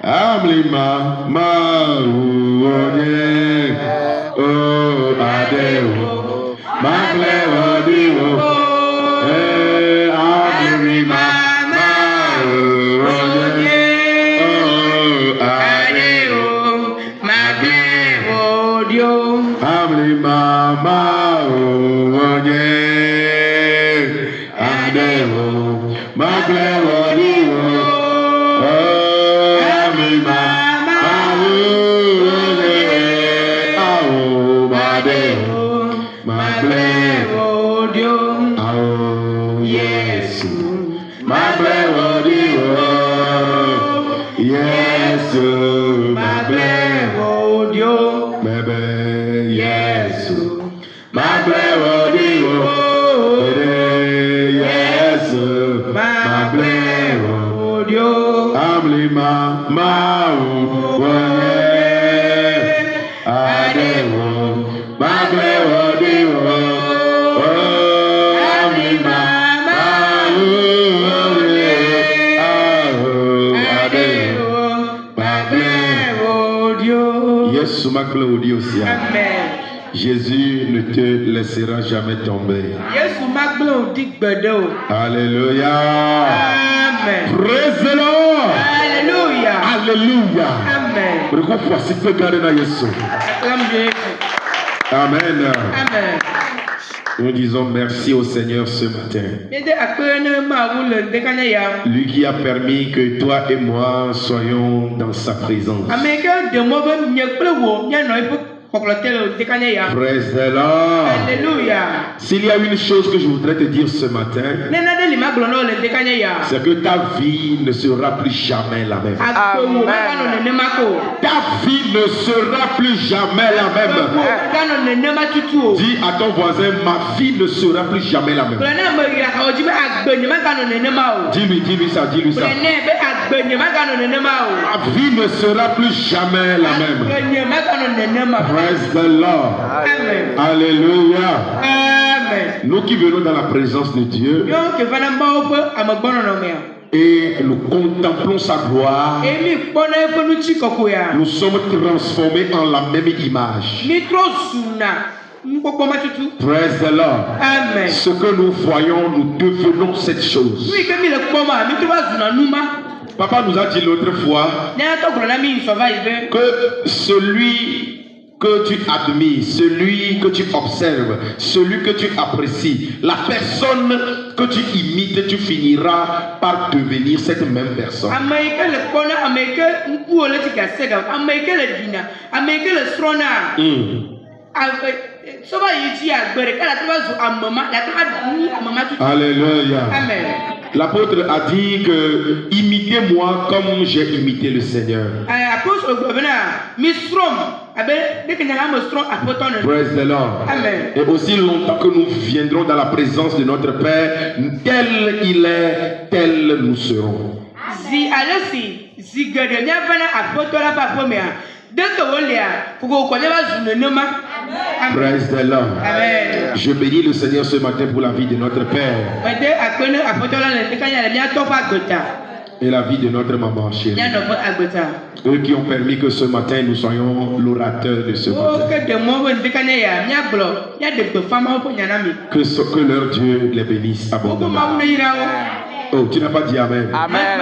Amlima Maruone O Adeo Magleo Dio Amlima Maruone O Adeo Magleo Dio Amlima Maruone Adeo Magleo Dio Jésus ne te laissera jamais tomber. Alléluia. Amen. Praise the Lord. Alléluia. Alléluia. Amen. Amen. Amen. Nous disons merci au Seigneur ce matin. Lui qui a permis que toi et moi soyons dans sa présence. Praise the Lord. Alléluia. S'il y a une chose que je voudrais te dire ce matin, c'est que ta vie ne sera plus jamais la même. Amen. Ta vie ne sera plus jamais la même. Dis à ton voisin, ma vie ne sera plus jamais la même. Dis-lui ça, dis-lui ça. Ma vie ne sera plus jamais la même. Praise the Lord. Amen. Alléluia. Amen. Nous qui venons dans la présence de Dieu et nous contemplons sa gloire, nous sommes transformés en la même image. Praise the Lord. Amen. Ce que nous voyons, nous devenons cette chose. Papa nous a dit l'autre fois que celui que tu admires, celui que tu observes, celui que tu apprécies, la personne que tu imites, tu finiras par devenir cette même personne. Alléluia. Amen. L'apôtre a dit que imitez-moi comme j'ai imité le Seigneur. Praise the Lord. Amen. Et aussi longtemps que nous viendrons dans la présence de notre Père, tel il est, tel nous serons. Praise the Lord. Amen. Je bénis le Seigneur ce matin pour la vie de notre Père et la vie de notre maman chérie. Eux qui ont permis que ce matin nous soyons l'orateur de ce matin. Que leur Dieu les bénisse abondamment. Oh, tu n'as pas dit Amen. Amen.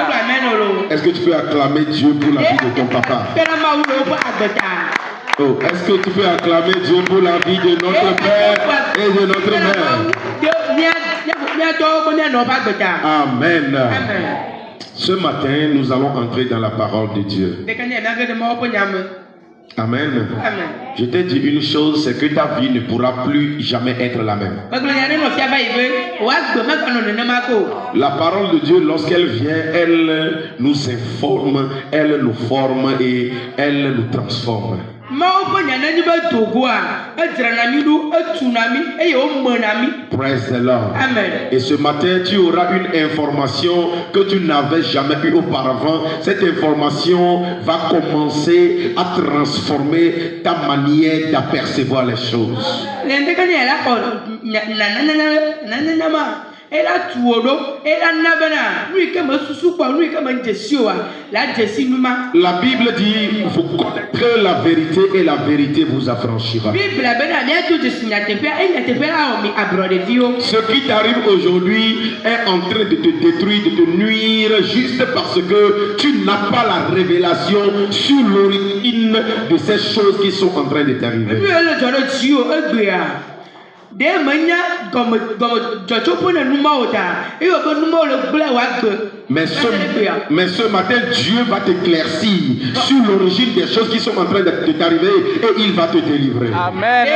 Est-ce que tu peux acclamer Dieu pour la vie de ton papa? Oh, est-ce que tu peux acclamer Dieu pour la vie de notre Père et de notre mère? Amen. Ce matin, nous allons entrer dans la parole de Dieu. Amen. Je t'ai dit une chose, c'est que ta vie ne pourra plus jamais être la même. La parole de Dieu, lorsqu'elle vient, elle nous informe, elle nous forme et elle nous transforme. Praise the Lord. Amen. Et ce matin, tu auras une information que tu n'avais jamais eue auparavant. Cette information va commencer à transformer ta manière d'apercevoir les choses. La Bible dit, vous connaîtrez la vérité et la vérité vous affranchira. Ce qui t'arrive aujourd'hui est en train de te détruire, de te nuire, juste parce que tu n'as pas la révélation sur l'origine de ces choses qui sont en train de t'arriver. Mais ce matin, Dieu va t'éclaircir sur l'origine des choses qui sont en train de t'arriver et il va te délivrer. Amen.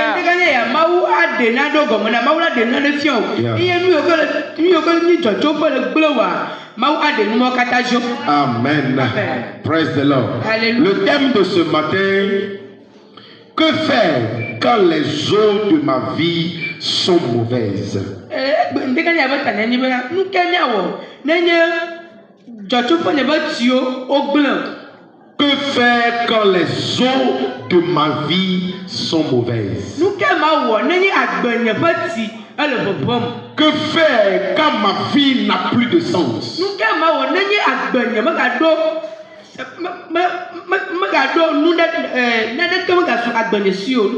Amen. Praise the Lord. Le thème de ce matin: que faire quand les eaux de ma vie sont mauvaises? Que faire quand les eaux de ma vie sont mauvaises? Que faire quand ma vie n'a plus de sens?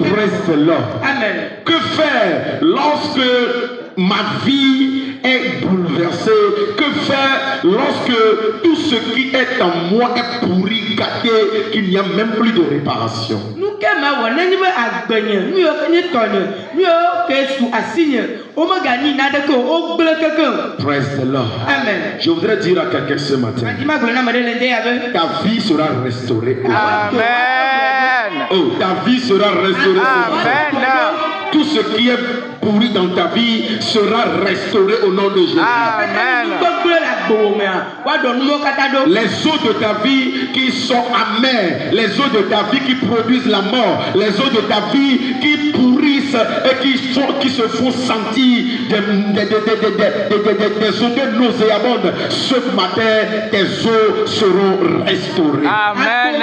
Praise the Lord. Amen. Que faire lorsque ma vie est bouleversée? Que faire lorsque tout ce qui est en moi est pourri, gâté, qu'il n'y a même plus de réparation? Praise the Lord. Amen. Je voudrais dire à quelqu'un ce matin, ta vie sera restaurée. Amen. Oh, ta vie sera restaurée. Amen. Tout ce qui est pourri dans ta vie sera restauré au nom de Jésus. Amen. Les eaux de ta vie qui sont amères, les eaux de ta vie qui produisent la mort, les eaux de ta vie qui pourrissent et qui se font sentir des odeurs nauséabondes, ce matin, tes eaux seront restaurées. Amen.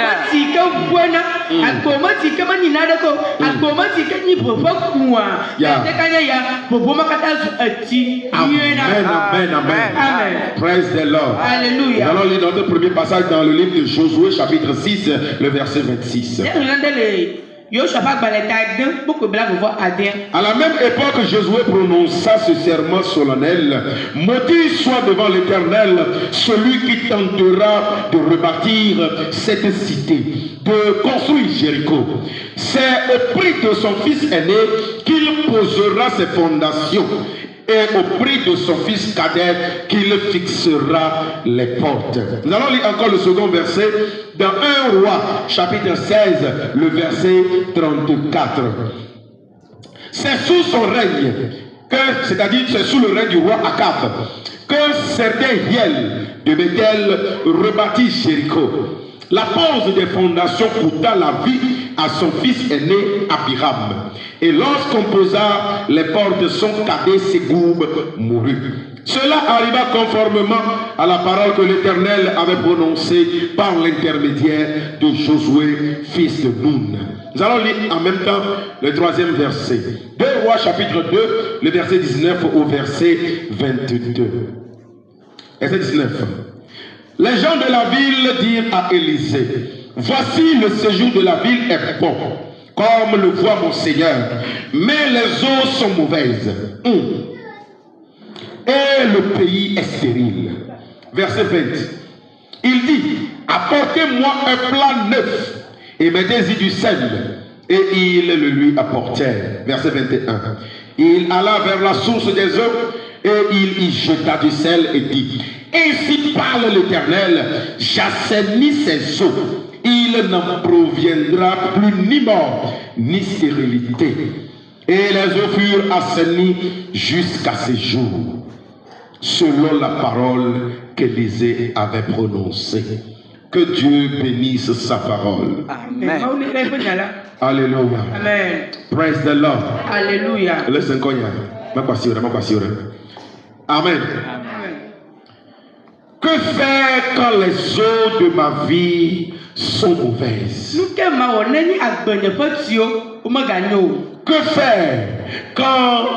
Amen, amen. Praise the Lord. Alléluia. Nous allons lire notre premier passage dans le livre de Josué, chapitre 6, le verset 26. À la même époque, Josué prononça ce serment solennel: maudit soit devant l'Éternel celui qui tentera de rebâtir cette cité, de construire Jéricho. C'est au prix de son fils aîné qu'il posera ses fondations, et au prix de son fils cadet qu'il fixera les portes. Nous allons lire encore le second verset dans 1 Roi, chapitre 16, le verset 34. C'est sous son règne, c'est-à-dire c'est sous le règne du roi Akab, que certains Hiel de Bethel rebâtit Jéricho. La pose des fondations coûta la vie à son fils aîné Abiram. Et lorsqu'on posa les portes, son cadet Ségoub mourut. Cela arriva conformément à la parole que l'Éternel avait prononcée par l'intermédiaire de Josué, fils de Nun. Nous allons lire en même temps le troisième verset. 2 Rois chapitre 2, le verset 19 au verset 22. Verset 19. Les gens de la ville dirent à Élisée: voici le séjour de la ville est bon, comme le voit mon Seigneur, mais les eaux sont mauvaises. Et le pays est stérile. Verset 20. Il dit: apportez-moi un plat neuf et mettez-y du sel. Et ils le lui apportèrent. Verset 21. Il alla vers la source des eaux et il y jeta du sel et dit: ainsi parle l'Éternel, j'assainis ces eaux. Il n'en proviendra plus ni mort, ni stérilité. Et les eaux furent assainies jusqu'à ces jours, selon la parole qu'Élisée avait prononcée. Que Dieu bénisse sa parole. Amen. Alléluia. Amen. Praise the Lord. Alléluia. Amen. Que faire quand les eaux de ma vie sont mauvaises? Que faire quand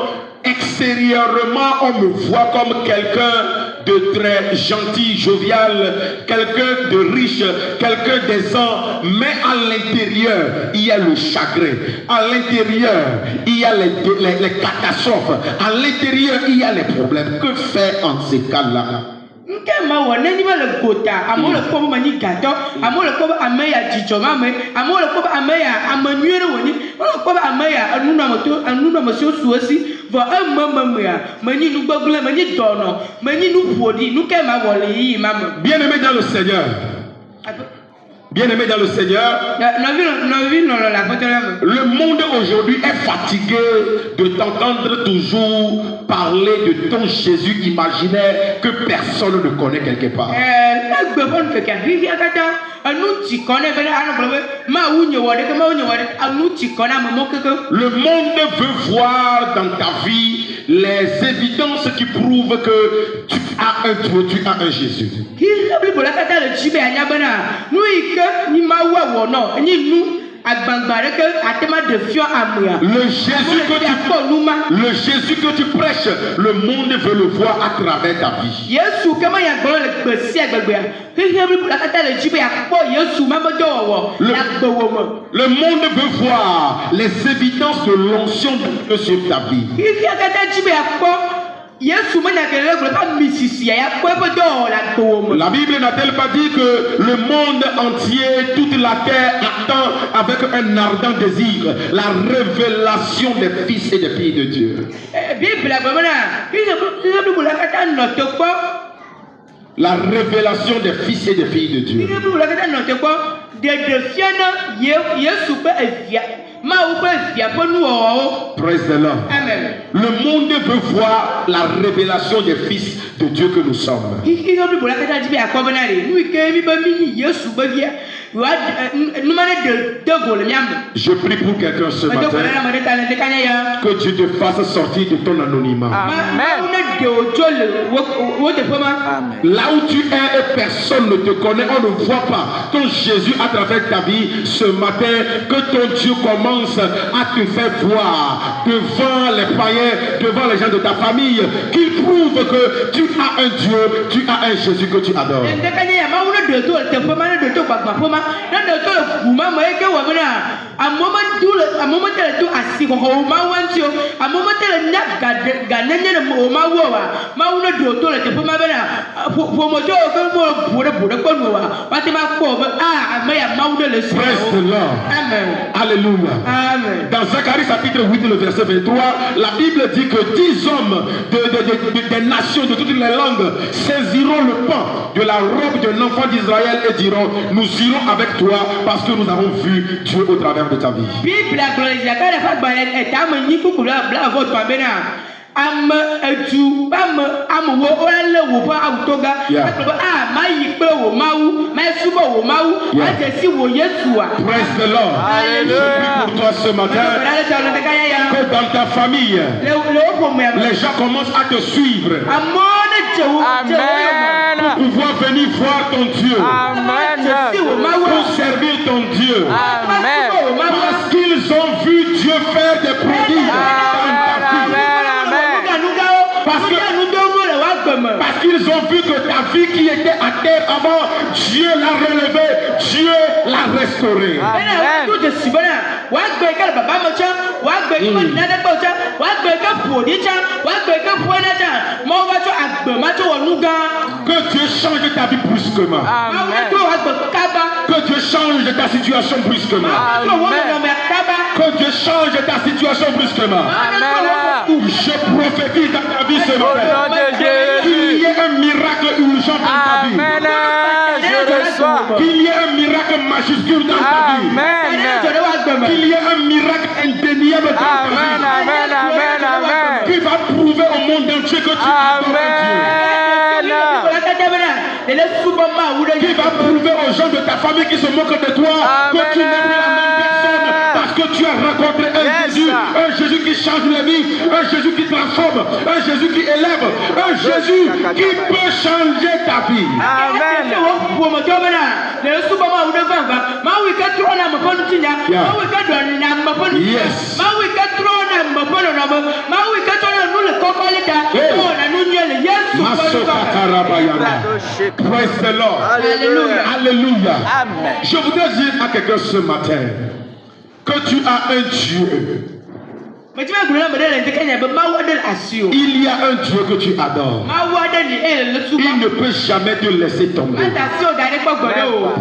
extérieurement on me voit comme quelqu'un de très gentil, jovial, quelqu'un de riche, quelqu'un d'aisant, mais à l'intérieur il y a le chagrin, à l'intérieur il y a les catastrophes, à l'intérieur il y a les problèmes. Que faire en ces cas-là? Bien-aimé dans le Seigneur. Bien-aimé dans le Seigneur, le monde aujourd'hui est fatigué de t'entendre toujours parler de ton Jésus imaginaire que personne ne connaît quelque part. Le monde veut voir dans ta vie les évidences qui prouvent que tu as un Dieu, tu as un Jésus. Le Jésus que tu prêches, le monde veut le voir à travers ta vie. Le monde veut voir les évidences de l'onction de Dieu sur ta vie. La Bible n'a-t-elle pas dit que le monde entier, toute la terre attend avec un ardent désir la révélation des fils et des filles de Dieu? La révélation des fils et des filles de Dieu. Praise the Lord. Amen. Le monde veut voir la révélation des fils de Dieu que nous sommes. Je prie pour quelqu'un ce matin que Dieu te fasse sortir de ton anonymat. Amen. Là où tu es et personne ne te connaît, on ne voit pas ton Jésus à travers ta vie. Ce matin, que ton Dieu commence à te faire voir devant les païens, devant les gens de ta famille, qu'il prouve que tu as un Dieu, tu as un Jésus que tu adores. Praise the Lord. Amen. Alléluia. Amen. Dans Zacharie chapitre 8, le verset 23, la Bible dit que 10 hommes des nations, de toutes les langues, saisiront le pan de la robe de l'enfant d'Israël et diront: nous irons avec toi parce que nous avons vu Dieu au travers de ta vie. Praise the Lord. Hallelujah. Pour toi ce matin, que dans ta famille, les gens commencent à te suivre. Amen. Pour pouvoir venir voir ton Dieu. Amen. Pour servir ton Dieu. Amen. Parce qu'ils ont vu Dieu faire des prodiges dans ta vie. Parce qu'ils ont vu que ta vie qui était à terre avant, Dieu l'a relevée, Dieu l'a restaurée. Que Dieu change ta vie brusquement. Amen. Que Dieu change ta situation brusquement. Que Dieu change ta situation brusquement. Je prophétise dans ta vie ce matin. Qu'il y ait un miracle urgent dans ta vie. Amen. Je reçois. Qu'il y ait un miracle majuscule dans ta vie. Amen. Qu'il y ait un miracle indéniable dans ta Amen. vie. Amen. Amen. Qui va prouver au monde entier que tu adores Dieu. Amen. Qui qui va prouver aux gens de ta famille qui se moquent de toi que tu n'es plus la même personne parce que tu as rencontré un Jésus qui change la vie, un Jésus qui transforme, un Jésus qui élève, un Jésus qui peut changer ta vie. Amen. Yes. Praise the Lord. Alléluia. Alléluia. Amen. Je voudrais dire à quelqu'un ce matin que tu as un Dieu. Il y a un Dieu que tu adores. Il ne peut jamais te laisser tomber.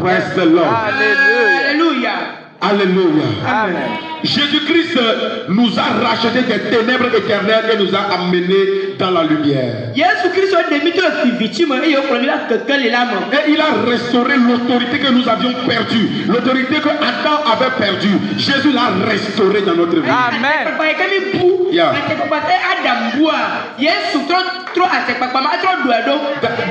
Praise the Lord. Alléluia. Alléluia. Amen. Jésus-Christ nous a racheté des ténèbres éternelles et nous a amenés dans la lumière. Et il a restauré l'autorité que nous avions perdue. L'autorité que Adam avait perdue. Jésus l'a restaurée dans notre vie. Amen. Yeah.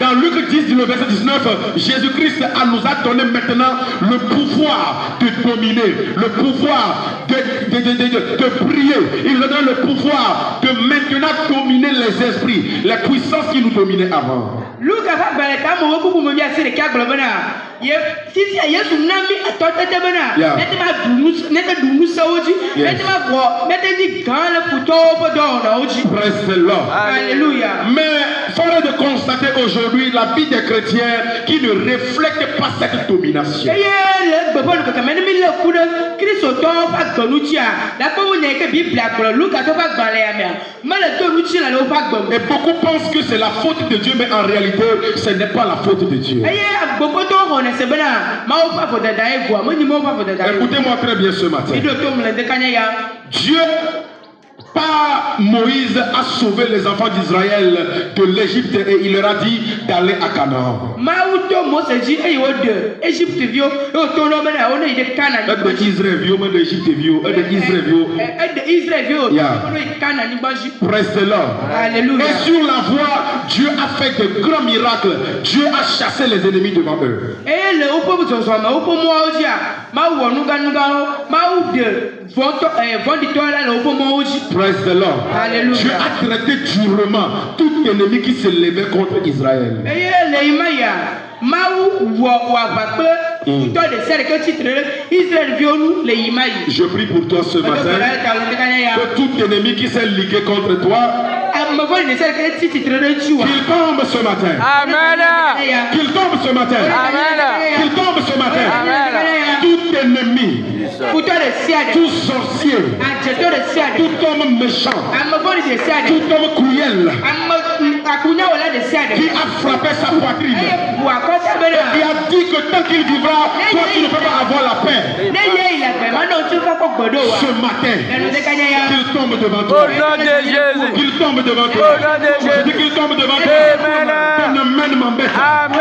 Dans Luc 10, le verset 19, Jésus-Christ nous a donné maintenant le pouvoir de dominer, le pouvoir de prier. Il nous donne le pouvoir de maintenant dominer les esprits, les puissances qui nous dominaient avant. Praise the Lord. Alléluia. Mais force de constater aujourd'hui la vie des chrétiens qui ne reflète pas cette domination. Et beaucoup pensent que c'est la faute de Dieu, mais en réalité, ce n'est pas la faute de Dieu. Écoutez-moi très bien ce matin. Dieu, par Moïse, a sauvé les enfants d'Israël de l'Égypte et il leur a dit d'aller à Canaan. Praise the Lord. Alléluia. Et sur la voie, Dieu a fait de grands miracles. Dieu a chassé les ennemis devant eux. Praise the Lord. Alléluia. Dieu a traité durement tout ennemi qui se levait contre Israël. Je prie pour toi ce matin que tout ennemi qui s'est ligué contre toi, qu'il tombe ce matin. Amen. Qu'il tombe ce matin. Amen. Qu'il tombe ce matin. Amen. Tout ennemi, tout sorcier, tout homme méchant, tout homme cruel qui a frappé sa poitrine et a dit que tant qu'il vivra, toi tu ne peux pas avoir la paix. Ce matin, qu'il tombe devant toi. Au nom de Jésus. Qu'il tombe devant toi. Au nom de Jésus. Je dis qu'il tombe devant toi. Amen. Ton amène m'embête. Amen.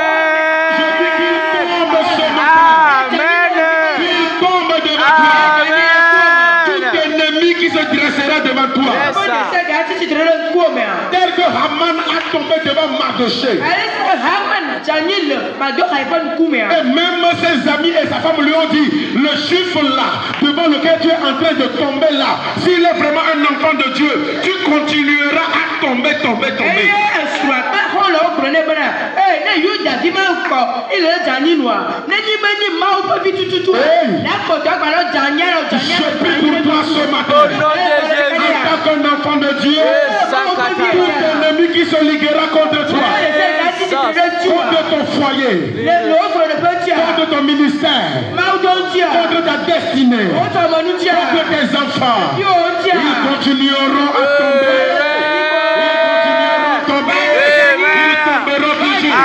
Je dis qu'il tombe ce matin. Amen. Qu'il tombe devant toi. Tout ennemi qui se dressera devant toi. Tel que Haman a tombé devant Mardoché. Et même ses amis et sa femme lui ont dit, le juif là, devant lequel tu es en train de tomber là, s'il est vraiment un enfant de Dieu, tu continueras à tomber. Je prie pour toi ce matin. Au nom de Jésus. En tant qu'un enfant de Dieu, tout ennemi qui se liguera contre toi, contre ton foyer, contre ton ministère, contre ta destinée, contre tes enfants, ils continueront à tomber. Ils tomberont toujours.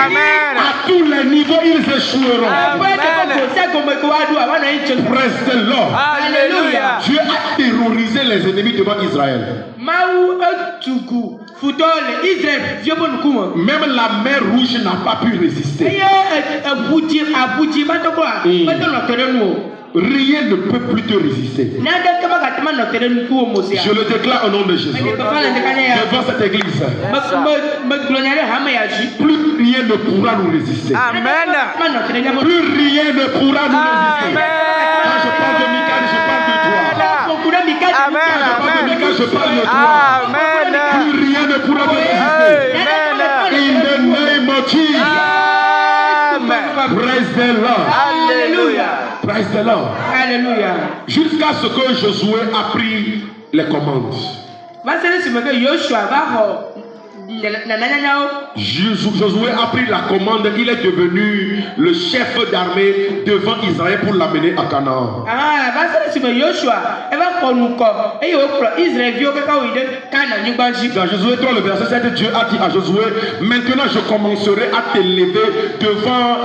À tous les niveaux, ils échoueront. Praise the Lord. Alléluia. Dieu a terrorisé les ennemis devant Israël. Même la mer rouge n'a pas pu résister. Rien ne peut plus te résister. Je le déclare au nom de Jésus. Devant cette église, plus rien ne pourra nous résister. Amen. Plus rien ne pourra nous résister. Quand je parle de Michael, je parle de toi. Amen. Quand je parle de Michael, je parle de toi. Amen. Plus rien ne pourra nous résister. In the name of Jesus. Amen. Praise the Lord. Alléluia. Praise the Lord. Alléluia. Jusqu'à ce que Josué a pris les commandes. Josué a pris la commande, il est devenu le chef d'armée devant Israël pour l'amener à Canaan. Dans Josué 3, le verset 7, Dieu a dit à Josué, maintenant je commencerai à t'élever devant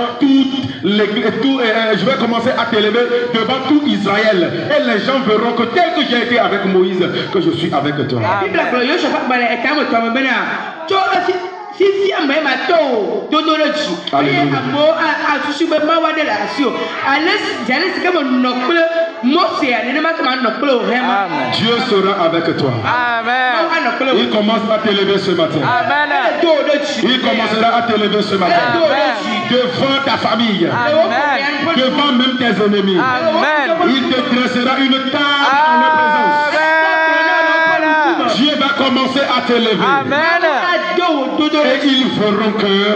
je vais commencer à t'élever devant tout Israël. Et les gens verront que tel que j'ai été avec Moïse, que je suis avec toi. Dieu sera avec toi. Amen. Il commence à t'élever ce matin. Amen. Il commencera à t'élever ce matin. Devant ta famille. Amen. Devant même tes ennemis. Amen. Il te dressera une table en leur présence. Dieu va commencer à t'élever. Amen. Et ils verront que le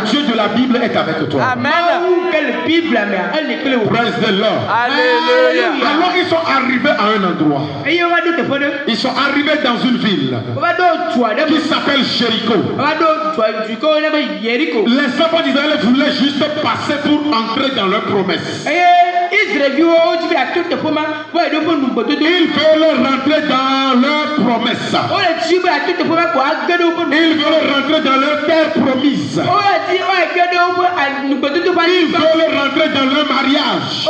Dieu de la Bible est avec toi. Amen. Praise the Lord. Alléluia. Alors ils sont arrivés à un endroit. Ils sont arrivés dans une ville qui s'appelle Jéricho. Les enfants d'Israël voulaient juste passer pour entrer dans leur promesse. Ils veulent rentrer dans leur promesse. Ils veulent rentrer dans leur terre promise. Ils veulent rentrer dans leur mariage.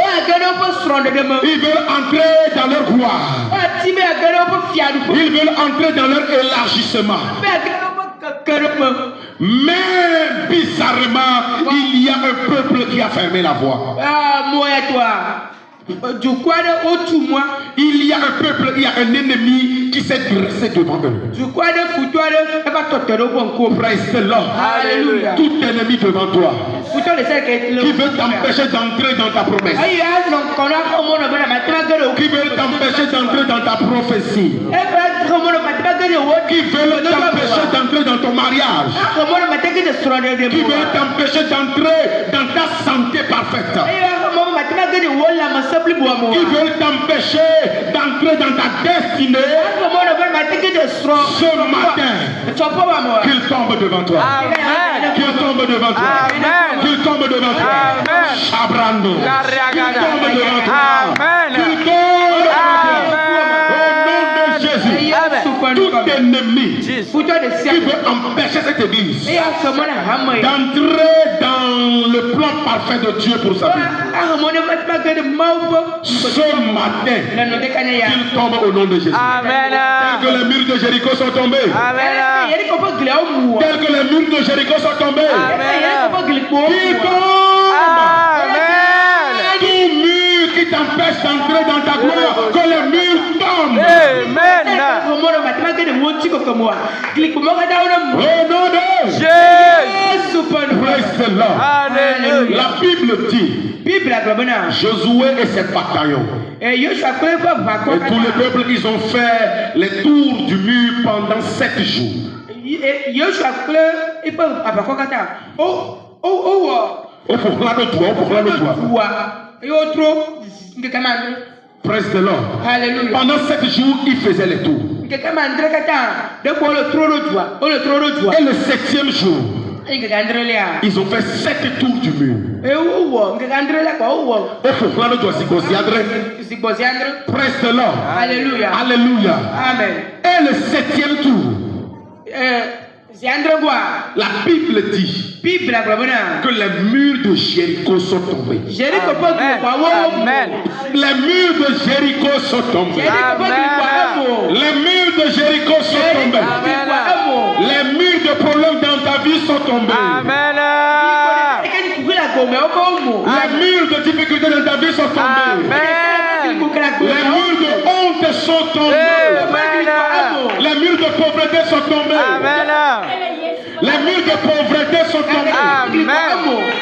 Ils veulent entrer dans leur gloire. Ils veulent entrer dans leur élargissement. Mais bizarrement, il y a un peuple qui a fermé la voie. Il y a un peuple, il y a un ennemi qui s'est dressé devant eux. Praise the Lord. Alléluia. Tout ennemi devant toi qui veut t'empêcher d'entrer dans ta promesse, qui veut t'empêcher d'entrer dans ta prophétie, qui veut t'empêcher d'entrer dans ton mariage, qui veut t'empêcher d'entrer dans ta santé parfaite, qui veulent t'empêcher d'entrer dans ta destinée, ce matin, qu'ils tombent devant toi. Amen. Qu'ils tombent devant toi. Amen. Qu'ils tombent devant toi. Amen. Chabrando. Qu'ils tombent devant toi. Amen. Qu'ils tombent devant toi. Au nom de Jésus. Tout ennemi qui veut empêcher cette église d'entrer dans le plan parfait de Dieu pour sa vie, ce matin, qu'il tombe au nom de Jésus. Amen. Tel que les murs de Jéricho sont tombés. Amen. Tel que les murs de Jéricho sont tombés. Qu'il tombe. Amen. Tout mur qui t'empêche d'entrer dans ta gloire, que les murs tombent. Amen. Au nom de Jésus. Praise the Lord. Alléluia. La Bible dit, Josué et ses bataillons et tous les peuples, ils ont fait les tours du mur pendant 7 jours. Praise the Lord. Alléluia. Pendant 7 jours, ils faisaient les tours. Et le 7e jour, ils ont fait 7 tours du mur. Praise the Lord. Alléluia. Alléluia. Amen. Et le 7e tour, la Bible dit que les murs de Jéricho sont tombés. Amen. Les murs de Jéricho sont tombés. Les murs de Jéricho sont tombés. Les murs de problèmes dans ta vie sont tombés. Amen. Les murs de difficultés dans ta vie sont tombés. Amen. Les murs de honte sont tombés. Amen. Les murs de pauvreté sont tombés. Amen. Les murs de pauvreté sont tombés. Amen.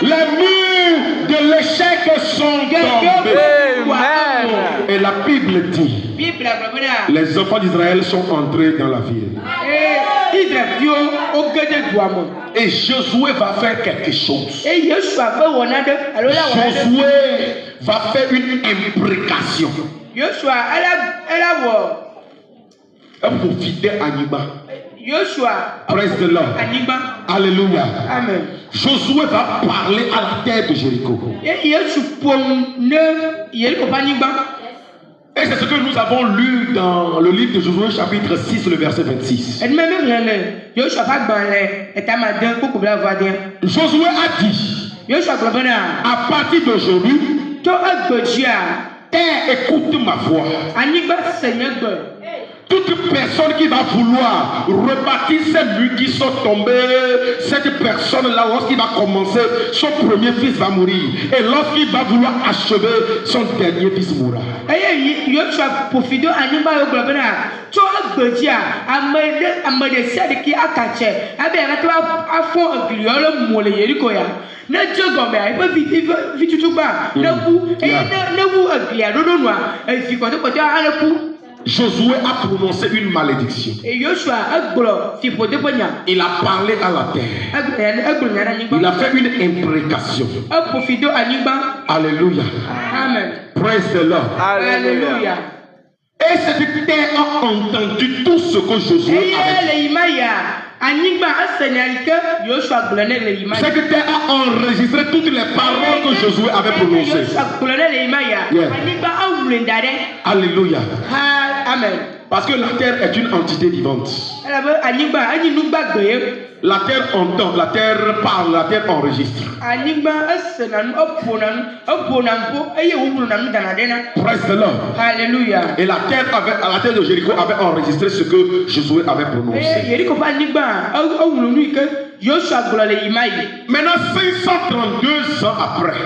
Les murs de l'échec sont tombés. Amen. Et la Bible dit, les enfants d'Israël sont entrés dans la ville. Et Josué va faire quelque chose. Josué va faire une imprécation. Pour fidèle Aniba. Praise the Lord. Alléluia. Amen. Josué va parler à la terre de Jéricho. Et c'est ce que nous avons lu dans le livre de Josué chapitre 6, le verset 26. Josué a dit, à partir d'aujourd'hui, terre, écoute ma voix. Toute personne qui va vouloir rebâtir ces murs qui sont tombés, cette personne-là, lorsqu'il va commencer, son premier fils va mourir. Et lorsqu'il va vouloir achever, son dernier fils mourra. Josué a prononcé une malédiction. Il a parlé à la terre. Il a fait une imprécation. Alléluia. Amen. Praise the Lord. Alléluia. Et cette terre a entendu tout ce que Josué avait dit. Cette terre a enregistré toutes les paroles que Josué avait prononcées. Yeah. Alléluia. Amen. Parce que la terre est une entité vivante. La terre entend, la terre parle, la terre enregistre. Praise the Lord. Alléluia. Et la terre de Jéricho avait enregistré ce que Josué avait prononcé. Maintenant, 532 ans après.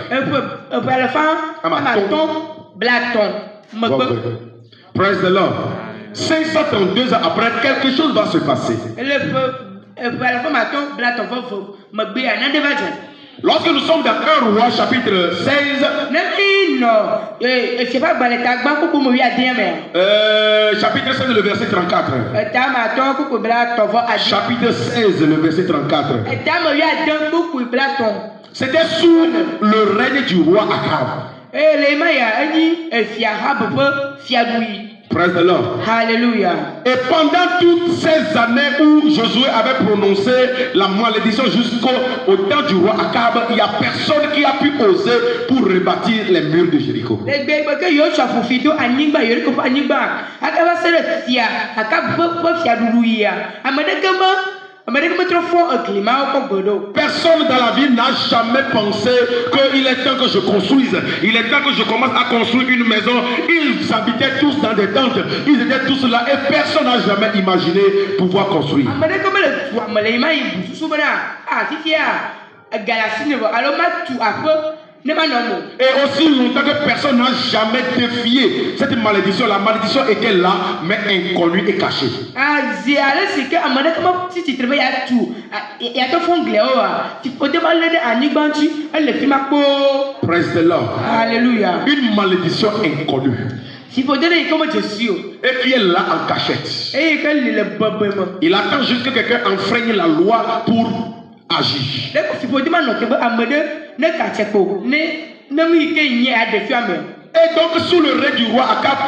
Praise the Lord. 532 ans après, quelque chose va se passer. Lorsque nous sommes dans 1 Roi chapitre 16, chapitre 16 le verset 34. Chapitre 16 le verset 34. C'était sous le règne du roi Akab. Praise the Lord. Alléluia. Et pendant toutes ces années où Josué avait prononcé la malédiction jusqu'au temps du roi Akab, il n'y a personne qui a pu oser pour rebâtir les murs de Jéricho. Personne dans la vie n'a jamais pensé qu'il est temps que je construise. Il est temps que je commence à construire une maison. Ils habitaient tous dans des tentes. Ils étaient tous là et personne n'a jamais imaginé pouvoir construire. Et aussi longtemps que personne n'a jamais défié cette malédiction. La malédiction était là, mais inconnue et cachée. Praise the Lord. Alléluia. Une malédiction inconnue. Et qui est là en cachette. Il attend juste que quelqu'un enfreigne la loi pour agir. Et donc sous le règne du roi Akab,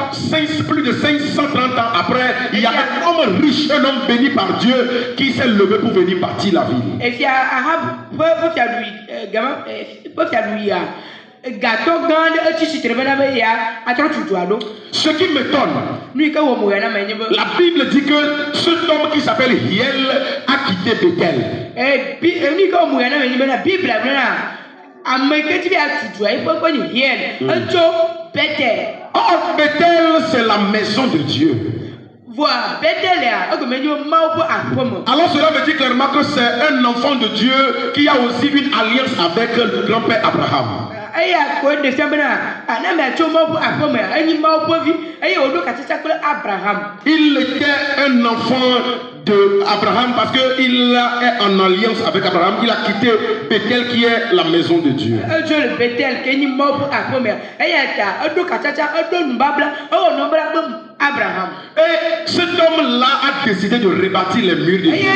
plus de 530 ans après, il y a un homme riche, un homme béni par Dieu qui s'est levé pour venir bâtir la ville. Ce qui m'étonne, la Bible dit que cet homme qui s'appelle Hiel a quitté Bethel. Or Bethel c'est la maison de Dieu. Alors cela veut dire clairement que c'est un enfant de Dieu qui a aussi une alliance avec le grand-père Abraham. Il était un enfant d'Abraham parce qu'il est en alliance avec Abraham. Il a quitté Bethel qui est la maison de Dieu. Et cet homme-là a décidé de rebâtir les murs de Dieu.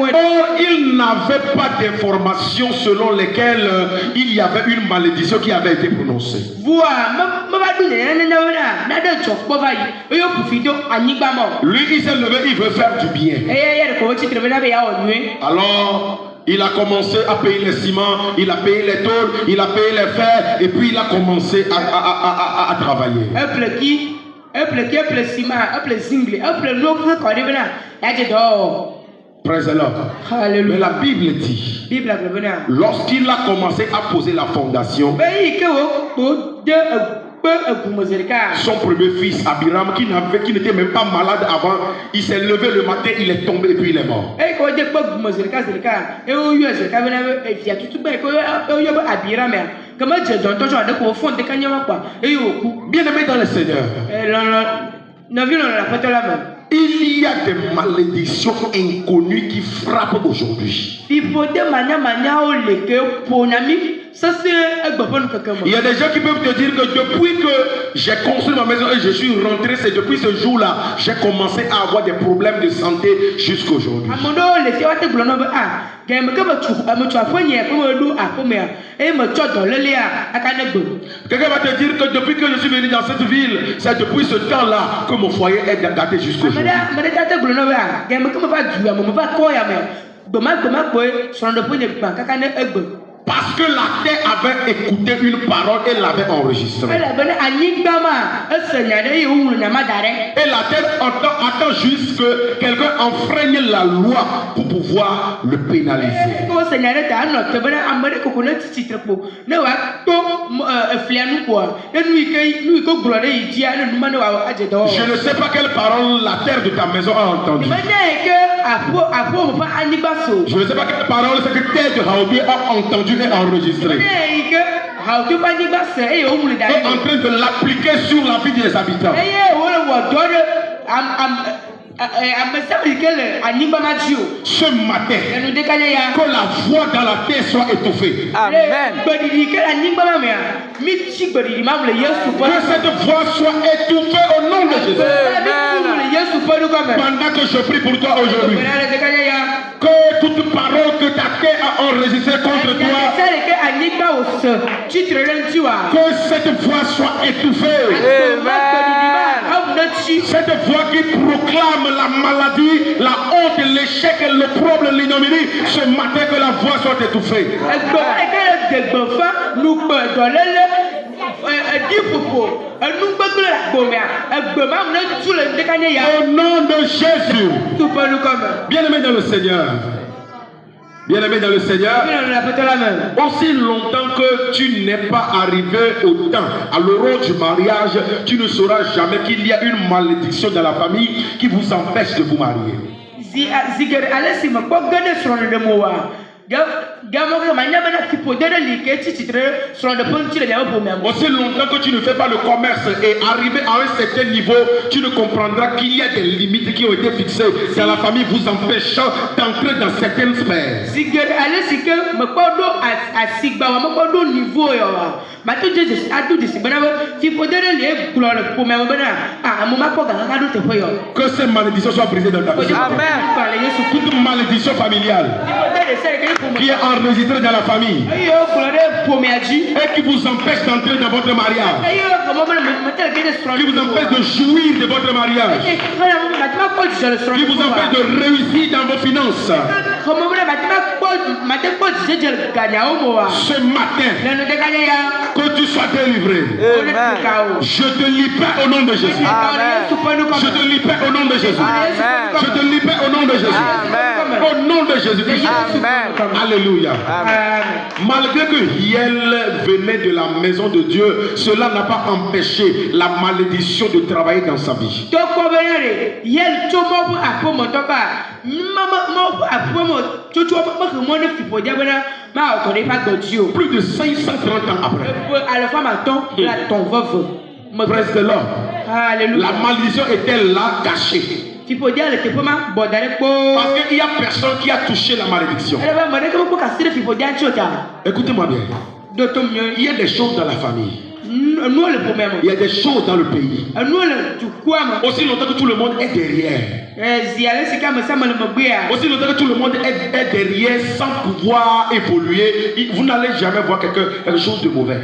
Or, il n'avait pas d'informations selon lesquelles il y avait une malédiction qui avait été prononcée. Lui, il s'est levé, il veut faire du bien. Alors, il a commencé à payer les ciments, il a payé les tôles, il a payé les fers, et puis il a commencé à travailler. Praise the Lord. Mais la Bible dit, lorsqu'il a commencé à poser la fondation, son premier fils, Abiram, qui n'était même pas malade avant, il s'est levé le matin, il est tombé et puis il est mort. Bien aimé dans le Seigneur, il y a des malédictions inconnues qui frappent aujourd'hui. Il y a des gens qui peuvent te dire que depuis que j'ai construit ma maison et je suis rentré, c'est depuis ce jour-là j'ai commencé à avoir des problèmes de santé jusqu'à aujourd'hui. Quelqu'un va te dire que depuis que je suis venu dans cette ville, c'est depuis ce temps-là que mon foyer est gâté jusqu'à aujourd'hui. Parce que la terre avait écouté une parole et l'avait enregistrée. Et la terre attend juste que quelqu'un enfreigne la loi pour pouvoir le pénaliser. Je ne sais pas quelle parole la terre de ta maison a entendue. Je ne sais pas quelle parole cette terre de Haobi a entendue et enregistrée. Et en train de l'appliquer sur la vie des habitants. Ce matin, que la voix dans la terre soit étouffée. Amen. Que cette voix soit étouffée au nom de Jésus. Pendant que je prie pour toi aujourd'hui, que toute parole que ta terre a enregistrée contre toi, que cette voix soit étouffée. Cette voix qui proclame la maladie, la honte, l'échec, le problème, l'ignominie, ce matin que la voix soit étouffée. Au nom de Jésus. Bien-aimé dans le Seigneur. Bien-aimé dans le Seigneur, aussi longtemps que tu n'es pas arrivé au temps, à l'heure du mariage, tu ne sauras jamais qu'il y a une malédiction dans la famille qui vous empêche de vous marier. Aussi longtemps que tu ne fais pas le commerce et arrivé à un certain niveau, tu ne comprendras qu'il y a des limites qui ont été fixées dans la famille vous empêchant d'entrer dans certaines sphères. Que ces malédictions soient brisées dans ta vie. Toute malédiction familiale qui est enregistrée dans la famille et qui vous empêche d'entrer dans votre mariage, qui vous empêche de jouir de votre mariage, qui vous empêche de réussir dans vos finances. Ce matin, que tu sois délivré. Je te libère au nom de Jésus. Je te libère au nom de Jésus. Je te libère au nom de Jésus. Au nom de Jésus. Alléluia. Malgré que Hiel venait de la maison de Dieu, cela n'a pas empêché la malédiction de travailler dans sa vie. Plus de 530 ans après. Presque là. La malédiction était là cachée. Parce qu'il n'y a personne qui a touché la malédiction. Écoutez-moi bien. Il y a des choses dans la famille. Il y a des choses dans le pays. Aussi longtemps que tout le monde est derrière. Aussi longtemps que tout le monde est derrière sans pouvoir évoluer, vous n'allez jamais voir quelque chose de mauvais.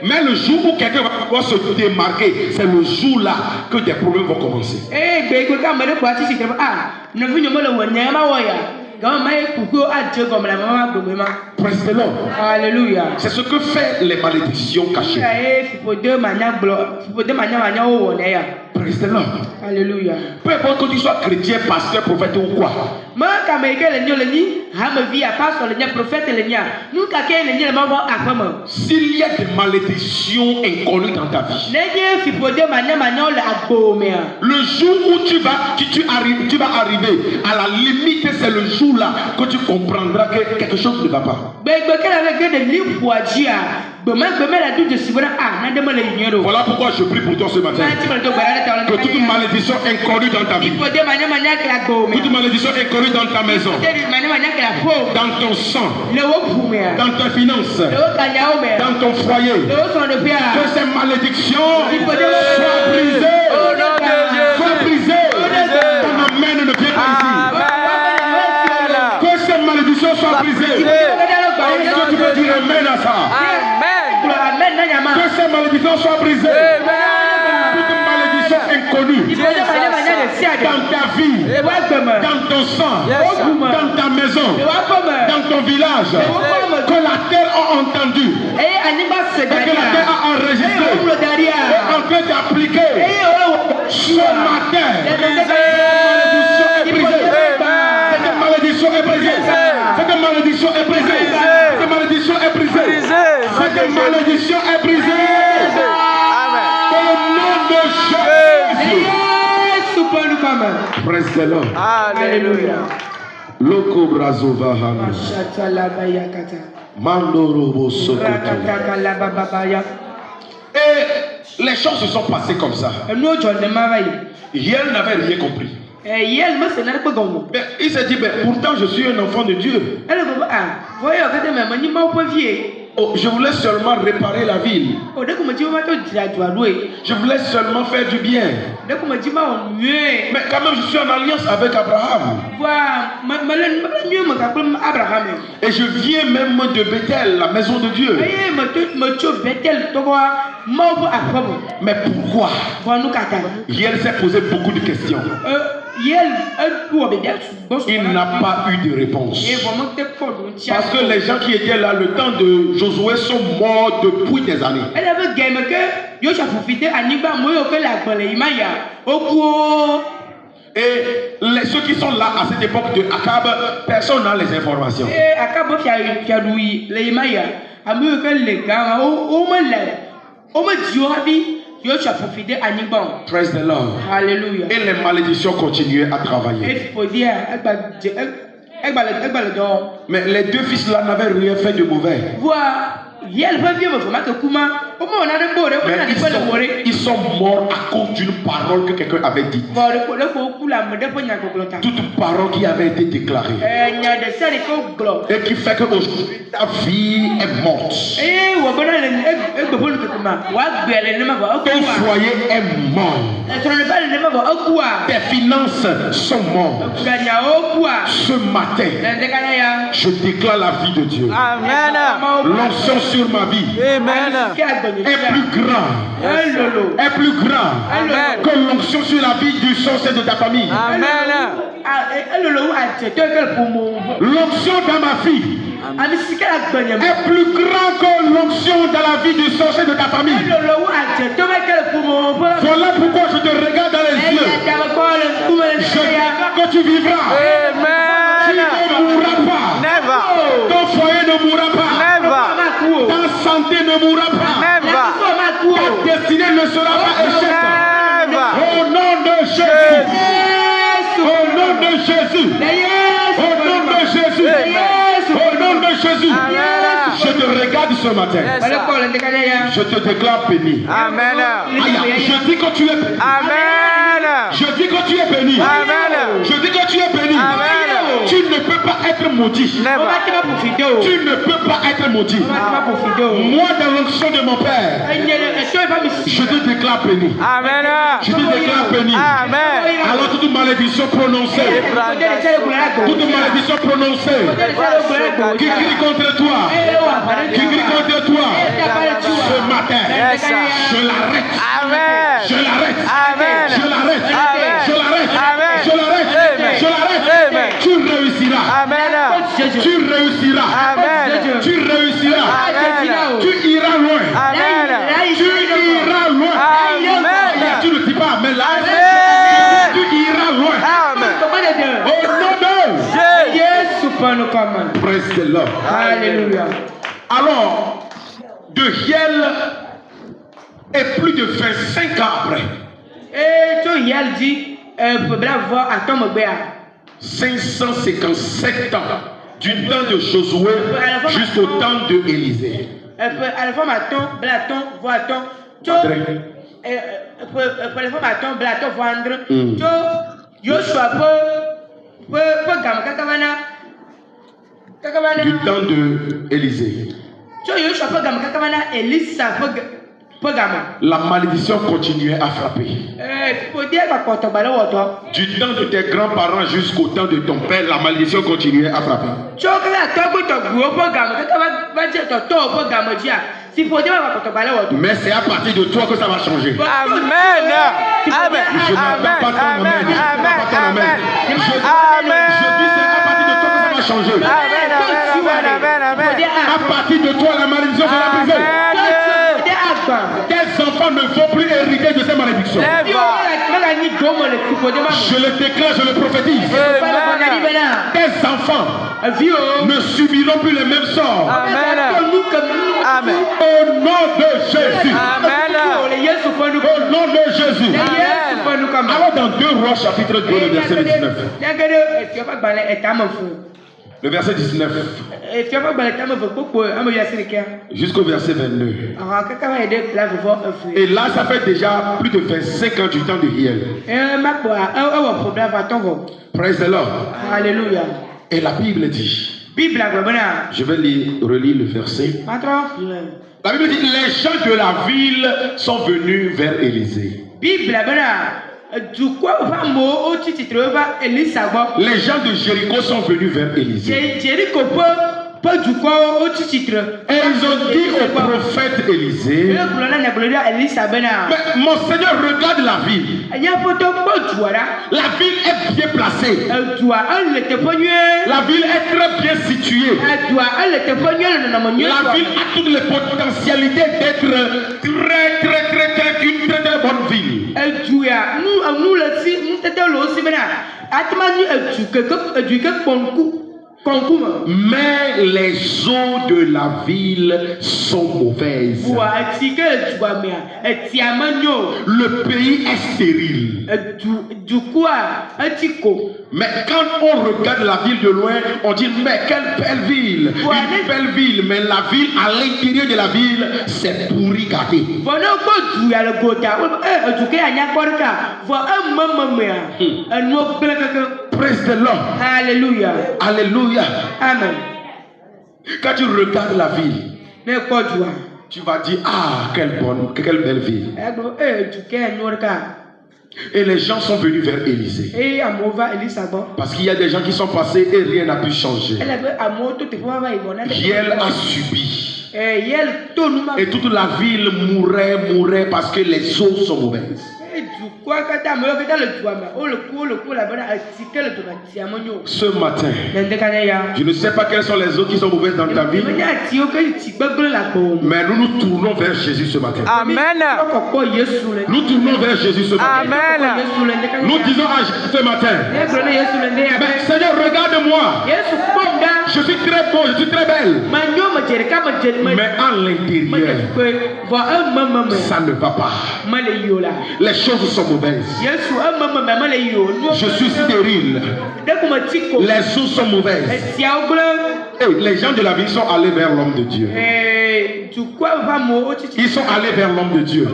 Mais le jour où quelqu'un va pouvoir se démarquer, c'est le jour là que des problèmes vont commencer. Praise the Lord. Alléluia. C'est ce que fait les malédictions cachées. Praise the Lord. Alléluia. Peu importe que tu sois chrétien, pasteur, prophète ou quoi. S'il y a des malédictions inconnues dans ta vie, le jour où tu vas arriver à la limite, c'est le jour là que tu comprendras que quelque chose ne va pas. Voilà pourquoi je prie pour toi ce matin. Que toute malédiction inconnue dans ta vie, toute malédiction inconnue dans ta maison, dans ton sang, dans tes finances, dans ton foyer, que ces malédictions soient brisées. Soient brisées. Ton amen ne vient pas ici. Que ces malédictions soient brisées. Est-ce que tu peux dire amen à ça? Que ces malédictions soient brisées. Toute malédiction inconnue dans ta vie, dans ton sang, dans ta maison, dans ton village, que la terre a entendu, et que la terre a enregistré, est en train d'appliquer ce matin. Cette malédiction est brisée. Cette malédiction est brisée. Cette malédiction est brisée. Cette malédiction est brisée. Dans le nom de Jésus. Praise the Lord. Alléluia. Loko brazova hana. Mandorobo sokoto. Et les choses se sont passées comme ça. Hier n'avait rien compris. Il s'est dit, pourtant je suis un enfant de Dieu. Oh, je voulais seulement réparer la ville. Je voulais seulement faire du bien. Mais quand même, je suis en alliance avec Abraham. Et je viens même de Bethel, la maison de Dieu. Mais pourquoi? Hier, s'est posé beaucoup de questions. Il n'a pas eu de réponse. Parce que les gens qui étaient là, le temps de Josué, sont morts depuis des années. Et ceux qui sont là à cette époque de Akab, personne n'a les informations. Praise the Lord. Alléluia. Et les malédictions continuaient à travailler. Mais les deux fils là n'avaient rien fait de mauvais. Mais ils sont morts à cause d'une parole que quelqu'un avait dite. Toute parole qui avait été déclarée. Et qui fait que aujourd'hui ta vie est morte. Ton foyer est mort. Tes finances sont mortes. Ce matin, je déclare la vie de Dieu. Amen. L'onction sur ma vie Amen. est plus grand. Est plus grand que l'onction sur la vie du sorcier de ta famille. Amen. L'onction dans ma vie est plus grand que l'onction dans la vie du sorcier de ta famille. Voilà pourquoi je te regarde dans les yeux. Je dis que tu vivras. Amen. Tu ne mourras pas. Never. Ton foyer ne mourra pas. Never. Ta santé ne mourra pas. Never. Ta destinée ne sera pas Jésus. Au nom de Jésus. Au nom de Jésus. Je te regarde ce matin. Je te déclare béni. Amen. Je dis que tu es béni. Amen. Je dis que tu es béni. Amen. Je dis que tu es béni. Amen. Tu ne peux pas être maudit. Tu ne peux pas être maudit. Moi, dans l'onction de mon Père, je te déclare béni. Amen. Je te déclare béni. Amen. Alors toute malédiction prononcée, toute malédiction prononcée, qui crie contre toi, ce matin, je l'arrête. Amen. Je l'arrête. Amen. Je l'arrête. Amen. Je l'arrête. Amen. Je l'arrête. Amen. Je l'arrête. Amen. Tu réussiras. Amen. Tu réussiras. Amen. Tu réussiras. Amen. Tu iras loin. Amen. Tu iras loin. Amen. Tu ne dis pas Amen là. Amen. Tu iras loin. Amen. Au nom de Jésus. Praise the Lord. Alléluia. Alors, de Hiel est plus de 25 ans après. Et tu Hiel dit, 557 ans. Du temps de Josué jusqu'au temps de Élisée. Du temps de Élisée. La malédiction continuait à frapper. Du temps de tes grands-parents jusqu'au temps de ton père, la malédiction continuait à frapper. Mais c'est à partir de toi que ça va changer. Amen. Amen. Je n'entends pas ton amen. Je n'entends pas ton amen. Je dis c'est à partir de toi que ça va changer. Amen. À partir de toi, la malédiction sera brisée. Tes enfants ne vont plus hériter de ces malédictions. Je le déclare, je le prophétise. Tes enfants ne subiront plus les mêmes sorts. Amen. Amen. Au nom de Jésus. Amen. Au nom de Jésus. Alors dans 2 Rois chapitre 2, le verset 19. Le verset 19 jusqu'au verset 22. Et là, ça fait déjà plus de 25 ans du temps de Hiel. Praise the Lord. Alléluia. Et la Bible dit, je vais relire le verset. La Bible dit, les gens de la ville sont venus vers Élisée. Les gens de Jéricho sont venus vers Élisée. Et ils ont dit au prophète Élisée, mais mon Seigneur, regarde la ville. La ville est bien placée. La ville est très bien située. La ville a toutes les potentialités d'être une très bonne ville. Mais les eaux de la ville sont mauvaises. Le pays est stérile. Mais quand on regarde la ville de loin, on dit mais quelle belle ville. Une belle ville. Mais la ville, à l'intérieur de la ville, c'est pourri gâté. Praise the Lord. Alléluia. Alléluia. Amen. Quand tu regardes la ville, tu vas dire ah quelle belle ville. Et les gens sont venus vers Élisée. Parce qu'il y a des gens qui sont passés et rien n'a pu changer. Hiel a subi. Et toute la ville mourait parce que les eaux sont mauvaises. Ce matin, je ne sais pas quelles sont les eaux qui sont mauvaises dans ta vie, mais nous tournons vers Jésus ce matin. Amen. Nous tournons vers Jésus ce matin. Amen. Nous disons à Jésus ce matin, mais Seigneur, regarde-moi. je suis très beau, je suis très belle. Mais à l'intérieur, ça ne va pas. Les choses sont mauvaises. Je suis stérile. Les eaux sont mauvaises. Et les gens de la ville sont allés vers l'homme de Dieu. Ils sont allés vers l'homme de Dieu.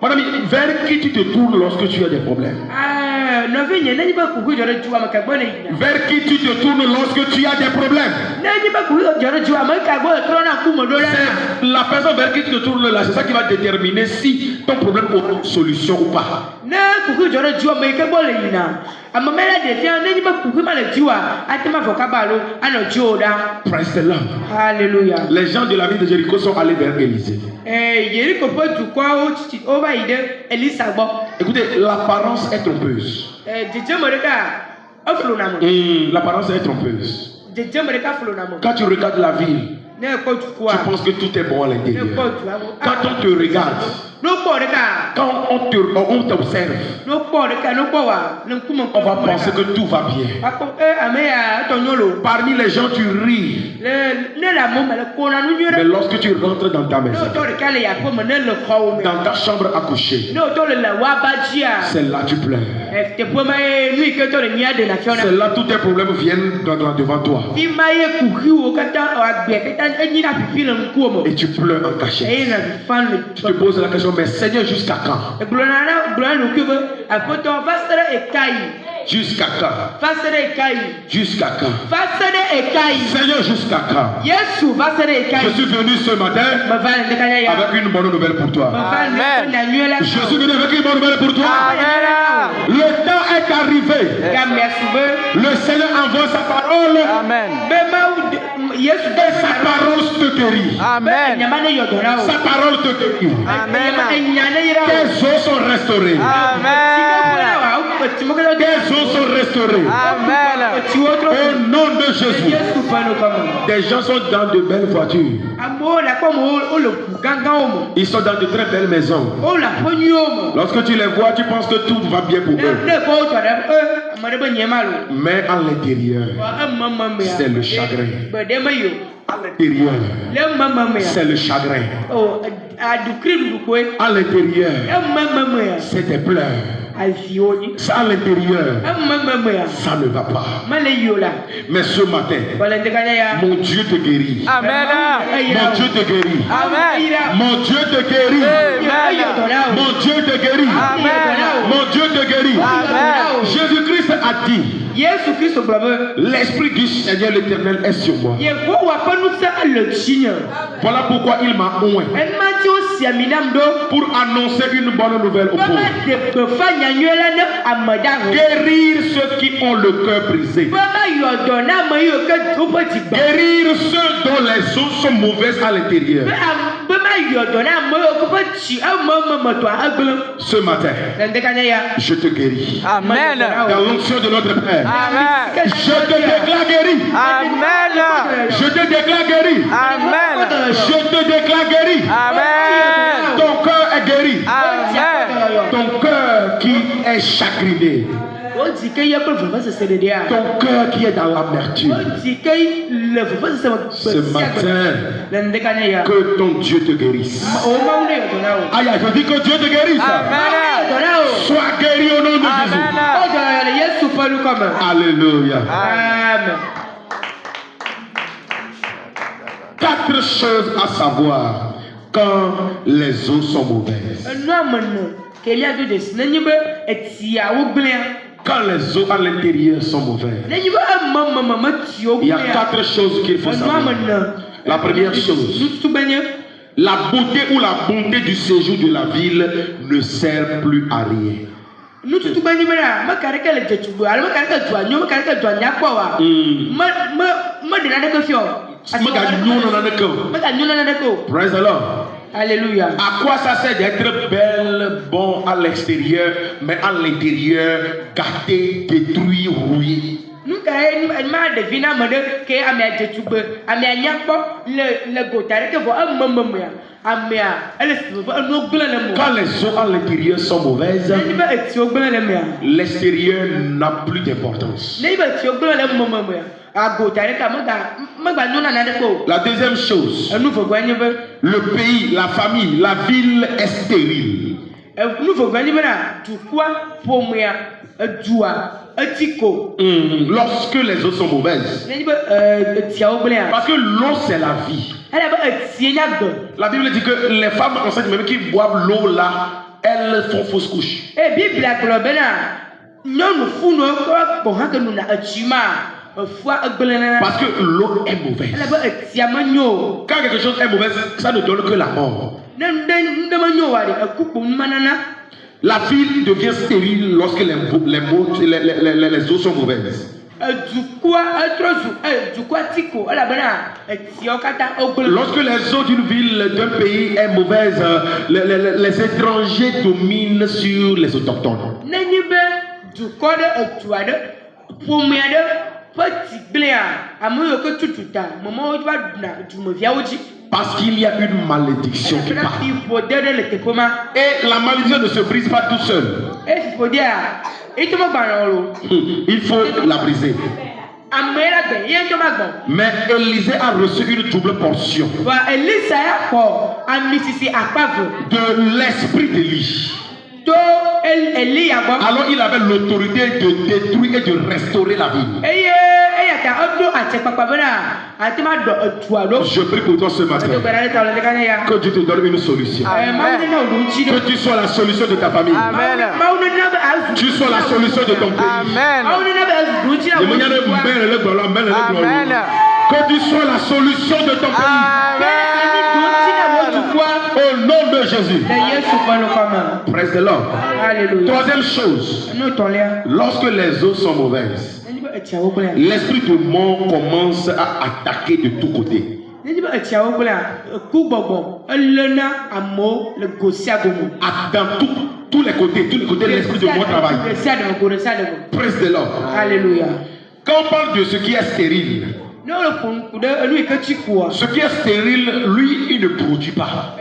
Mon ami, vers qui tu te tournes lorsque tu as des problèmes? Vers qui tu te tournes lorsque tu as des problèmes? C'est la personne vers qui tu te tournes là, c'est ça qui va déterminer si ton problème aura une solution ou pas. Praise the Lord. Alléluia. Les gens de la ville de Jéricho sont allés vers Élisée. Écoutez, l'apparence est trompeuse. L'apparence est trompeuse. Quand tu regardes la ville, tu penses que tout est bon à l'intérieur. Quand on te regarde, quand on t'observe, on va penser que tout va bien. Parmi les gens, tu ris. Mais lorsque tu rentres dans ta maison, dans ta chambre à coucher, c'est là que tu pleures. C'est là que tous tes problèmes viennent devant toi. Et tu pleures en cachette. Tu te poses la question, mais Seigneur, jusqu'à quand? Jusqu'à quand? Jusqu'à quand? Seigneur, jusqu'à quand? Je suis venu ce matin avec une bonne nouvelle pour toi. Amen. Je suis venu avec une bonne nouvelle pour toi. Amen. Le temps est arrivé. Le Seigneur envoie sa parole. Amen. Et sa parole te guérit. Amen. Sa parole te guérit. Amen. Tes os sont restaurés. Amen. Tes os sont restaurés. Amen. Au nom de Jésus. Des gens sont dans de belles voitures. Ils sont dans de très belles maisons. Lorsque tu les vois, tu penses que tout va bien pour eux. Mais à l'intérieur, c'est le chagrin. À l'intérieur, c'est le chagrin. À l'intérieur, c'est des pleurs. Ça à l'intérieur, ça ne va pas. Mais ce matin, mon Dieu te guérit. Amen. Mon Dieu te guérit. Amen. Mon Dieu te guérit. Mon Dieu te guérit. Mon Dieu te guérit. Amen. Jésus-Christ a dit, l'Esprit du Seigneur l'Éternel est sur moi. Voilà pourquoi il m'a oint pour annoncer une bonne nouvelle aux pauvres. Guérir ceux qui ont le cœur brisé. Guérir ceux dont les os sont mauvaises à l'intérieur. Ce matin, je te guéris. Amen. Dans l'onction de notre Père. Amen. Je te déclare guéri. Amen. Je te déclare guéri. Amen. Je te déclare guéri. Amen. Ton cœur est guéri. Amen. Ton cœur qui est chagriné. Ton cœur qui est dans l'amertume. Ce matin, que ton Dieu te guérisse. Aïe, je dis que Dieu te guérisse. Amen. Sois guéri au nom de Jésus. Amen. Alléluia. Amen. 4 choses à savoir quand les eaux sont mauvaises. Quand les eaux à l'intérieur sont mauvaises, il y a 4 choses qu'il faut savoir. La première chose, la beauté ou la bonté du séjour de la ville ne sert plus à rien. Praise the Lord. Alléluia. À quoi ça sert d'être belle, bon à l'extérieur, mais à l'intérieur, gâté, détruit, rouillé? Quand les eaux à l'intérieur sont mauvaises, l'extérieur n'a plus d'importance. La deuxième chose, le pays, la famille, la ville est stérile. Lorsque les eaux sont mauvaises. Parce que l'eau c'est la vie. La Bible dit que les femmes enceintes même qui boivent l'eau là, elles font fausse couche. Parce que l'eau est mauvaise. Quand quelque chose est mauvais, ça ne donne que la mort. La ville devient stérile lorsque les eaux sont mauvaises. Lorsque les eaux d'une ville, d'un pays est mauvaise, les étrangers dominent sur les autochtones. Parce qu'il y a une malédiction qui part. Et la malédiction ne se brise pas tout seul. Il faut la briser. Mais Élisée a reçu une double portion de l'esprit d'Élie. Alors il avait l'autorité de détruire et de restaurer la ville. Je prie pour toi ce matin que Dieu te donne une solution. Que tu sois la solution de ta famille. Tu sois la solution de ton pays. Que tu sois la solution de ton pays. Au nom de Jésus. Praise the Lord. Troisième chose, lorsque les eaux sont mauvaises, l'esprit de mort commence à attaquer de tous côtés. Dans tous les côtés, l'esprit de mort travaille. Praise the Lord. Alléluia. Quand on parle de ce qui est stérile, ce qui est stérile, lui, il ne produit pas.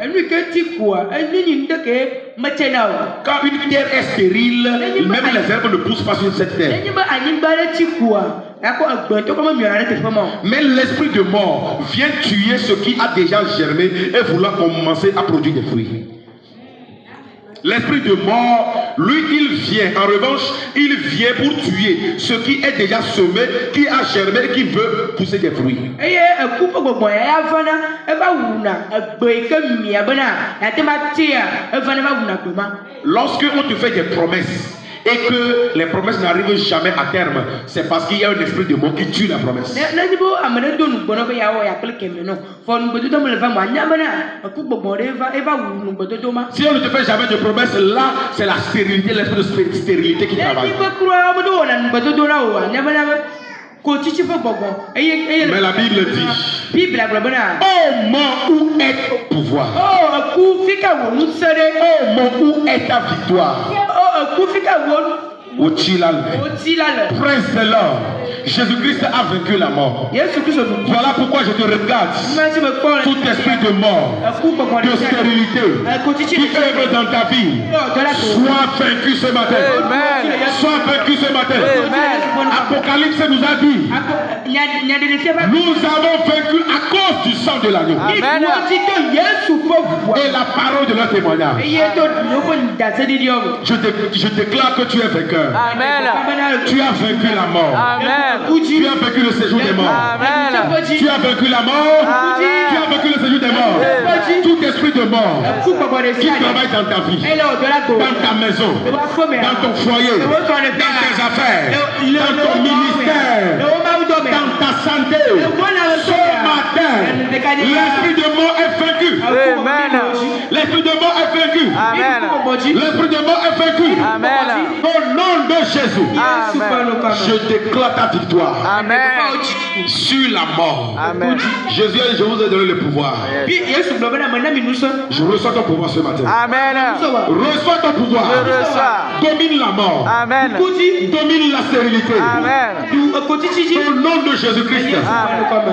Quand une terre est stérile, même les herbes ne poussent pas sur cette terre. Mais l'esprit de mort vient tuer ce qui a déjà germé et vouloir commencer à produire des fruits. L'esprit de mort, lui, il vient. En revanche, il vient pour tuer ce qui est déjà semé, qui a germé et qui veut pousser des fruits. Lorsque on te fait des promesses et que les promesses n'arrivent jamais à terme, c'est parce qu'il y a un esprit de mort qui tue la promesse. Si on ne te fait jamais de promesses, là, c'est la stérilité, l'esprit de stérilité qui travaille. Mais la Bible dit: oh mort, où est ton pouvoir? Oh mort, où est ta victoire? Praise the Lord. Jésus-Christ a vaincu la mort. Voilà pourquoi je te regarde. Tout esprit de mort, de stérilité qui œuvre dans ta vie, sois vaincu ce matin. Sois vaincu ce matin. Apocalypse nous a dit: nous avons vaincu à cause du sang de l'agneau et la parole de leur témoignage. Je déclare que tu es vainqueur. Amen. Tu as vaincu la mort. Amen. Tu as vaincu le séjour des morts. Amen. Tu as vaincu la mort. Amen. Tu as vaincu le séjour des morts. Tout esprit de mort qui travaille dans ta vie, dans ta maison, dans ton foyer, dans tes affaires, dans ton ministère, dans ta santé, ce matin, l'esprit de mort est vaincu. Amen. L'esprit de mort est vaincu. Amen. L'esprit de mort est vaincu. Amen. Au nom de Jésus, Amen. je déclare ta victoire Amen. sur la mort. Amen. Jésus, je vous ai donné le pouvoir. Je reçois ton pouvoir ce matin. Amen. Reçois ton pouvoir. Je reçois. Domine la mort. Amen. Domine la stérilité. Amen. Au nom de Jésus-Christ.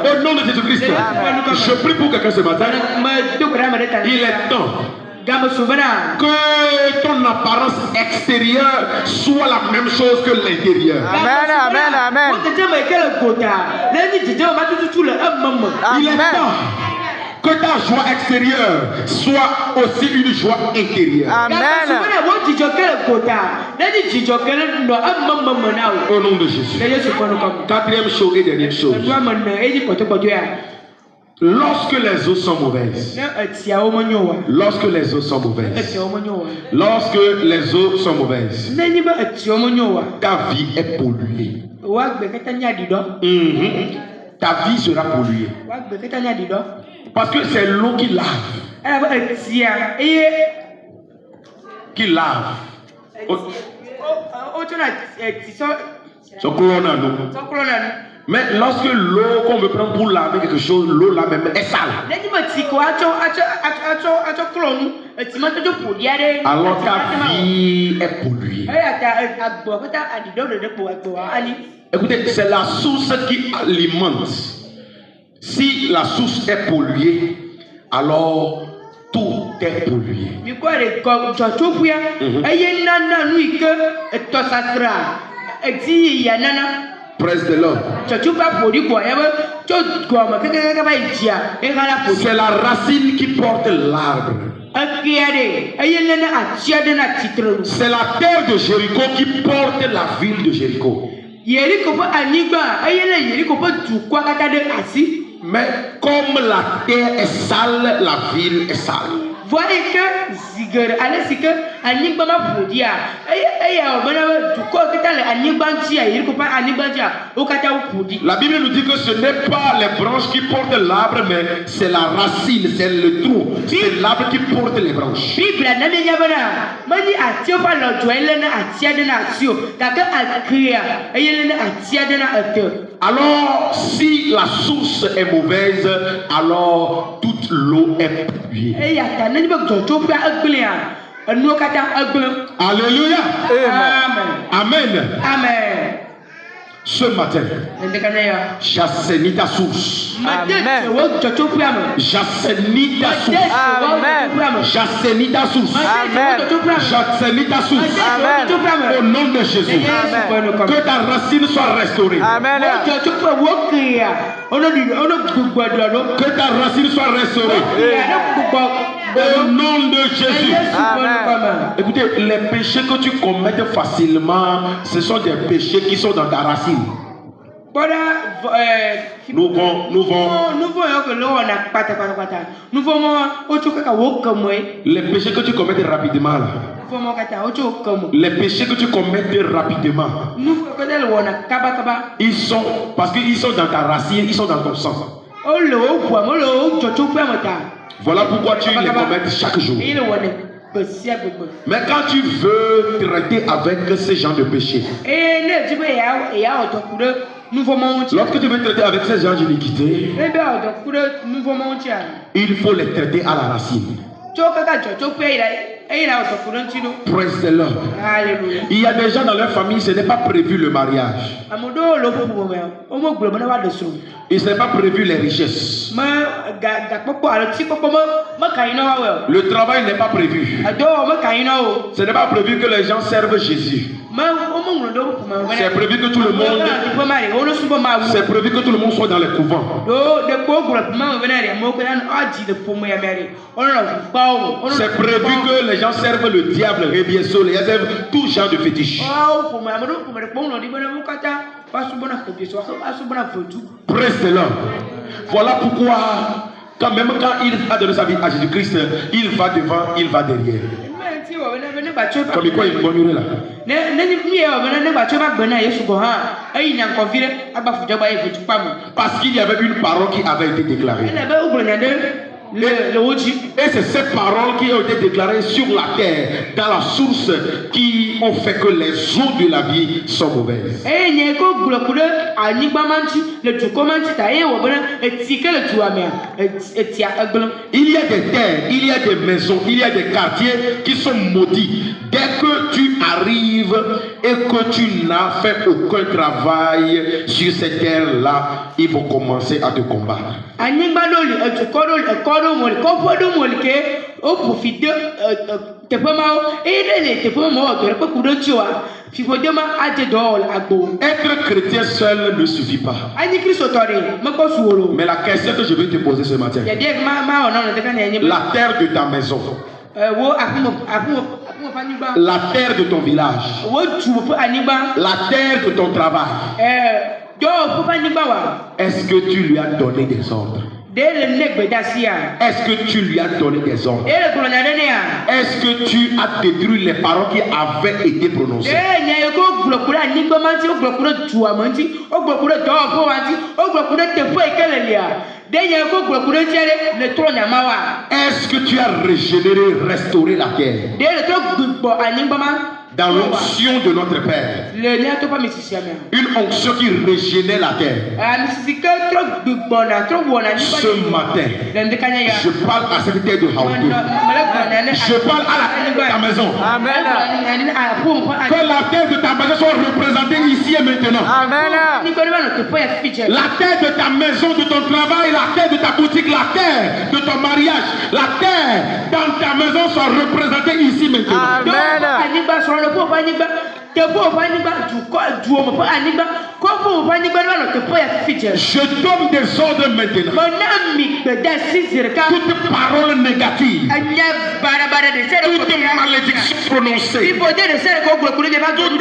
Au nom de Jésus-Christ. Amen. Je prie pour quelqu'un ce matin. Il est temps Que ton apparence extérieure soit la même chose que l'intérieur. Amen, amen, amen. Il est temps que ta joie extérieure soit aussi une joie intérieure. Amen. Au nom de Jésus. Quatrième chose et dernière chose. Lorsque les eaux sont mauvaises. Lorsque les eaux sont mauvaises. Lorsque les eaux sont mauvaises. Ta vie est polluée. Ta vie sera polluée. Parce que c'est l'eau qui lave. Qui lave. Mais lorsque l'eau qu'on veut prendre pour laver quelque chose, l'eau là même est sale. Alors ta vie est polluée. Écoutez, c'est la source qui alimente. Si la source est polluée, alors tout est pollué. Praise the Lord. C'est la racine qui porte l'arbre. C'est la terre de Jéricho qui porte la ville de Jéricho. Mais comme la terre est sale, la ville est sale. La Bible nous dit que ce n'est pas les branches qui portent l'arbre, mais c'est la racine, c'est le tronc, c'est l'arbre qui porte les branches. Alors, si la source est mauvaise, alors toute l'eau est polluée. Alléluia. Amen. Amen. Ce matin, j'assainis ta source. J'assainis ta source. J'assainis ta source. J'assainis ta source. Au nom de Jésus. Que ta racine soit restaurée. Que ta racine soit restaurée. Au nom de Jésus. Écoutez, les péchés que tu commets facilement, ce sont des péchés qui sont dans ta racine. Nous les péchés que tu commets rapidement là. Les péchés que tu commets rapidement, ils sont, parce qu'ils sont dans ta racine, ils sont dans ton sang. Voilà pourquoi tu les commets chaque jour. Mais quand tu veux traiter avec ces gens de péché, lorsque tu veux traiter avec ces gens d'iniquité, il faut les traiter à la racine. Praise the Lord. Il y a des gens dans leur famille, ce n'est pas prévu le mariage. Et ce n'est pas prévu les richesses. Le travail n'est pas prévu. Ce n'est pas prévu que les gens servent Jésus. C'est prévu que tout le monde. C'est prévu que tout le monde soit dans les couvents. C'est prévu que les gens servent le diable, les servent tout genre de fétiches. Praise the Lord. Voilà pourquoi, quand il a donné sa vie à Jésus-Christ, il va devant, il va derrière. Comme quoi il murmurait là. Parce qu'il y avait une parole qui avait été déclarée. Et c'est ces paroles qui ont été déclarées sur la terre, dans la source, qui ont fait que les eaux de la vie sont mauvaises. Il y a des terres, il y a des maisons, il y a des quartiers qui sont maudits. Dès Dès que tu arrives et que tu n'as fait aucun travail sur cette terre-là, ils vont commencer à te combattre. Être chrétien seul ne suffit pas. Mais la question que je vais te poser ce matin, la terre de ta maison, la terre de ton village, la terre de ton travail, est-ce que tu lui as donné des ordres? Est-ce que tu lui as donné des ordres? Est-ce que tu as détruit les paroles qui avaient été prononcées? Est-ce que tu as régénéré, restauré la terre? Dans l'onction de notre Père, une onction qui régénère la terre. Ce matin, je parle à cette terre de Haoutou. Je parle à la terre de ta maison. Amen. Que la terre de ta maison soit représentée ici et maintenant. Amen. La terre de ta maison, de ton travail, la terre de ta boutique, la terre de ton mariage, la terre dans ta maison soit représentée ici maintenant. Amen. Je donne des ordres maintenant. Toute parole négative, toute malédiction prononcée, toute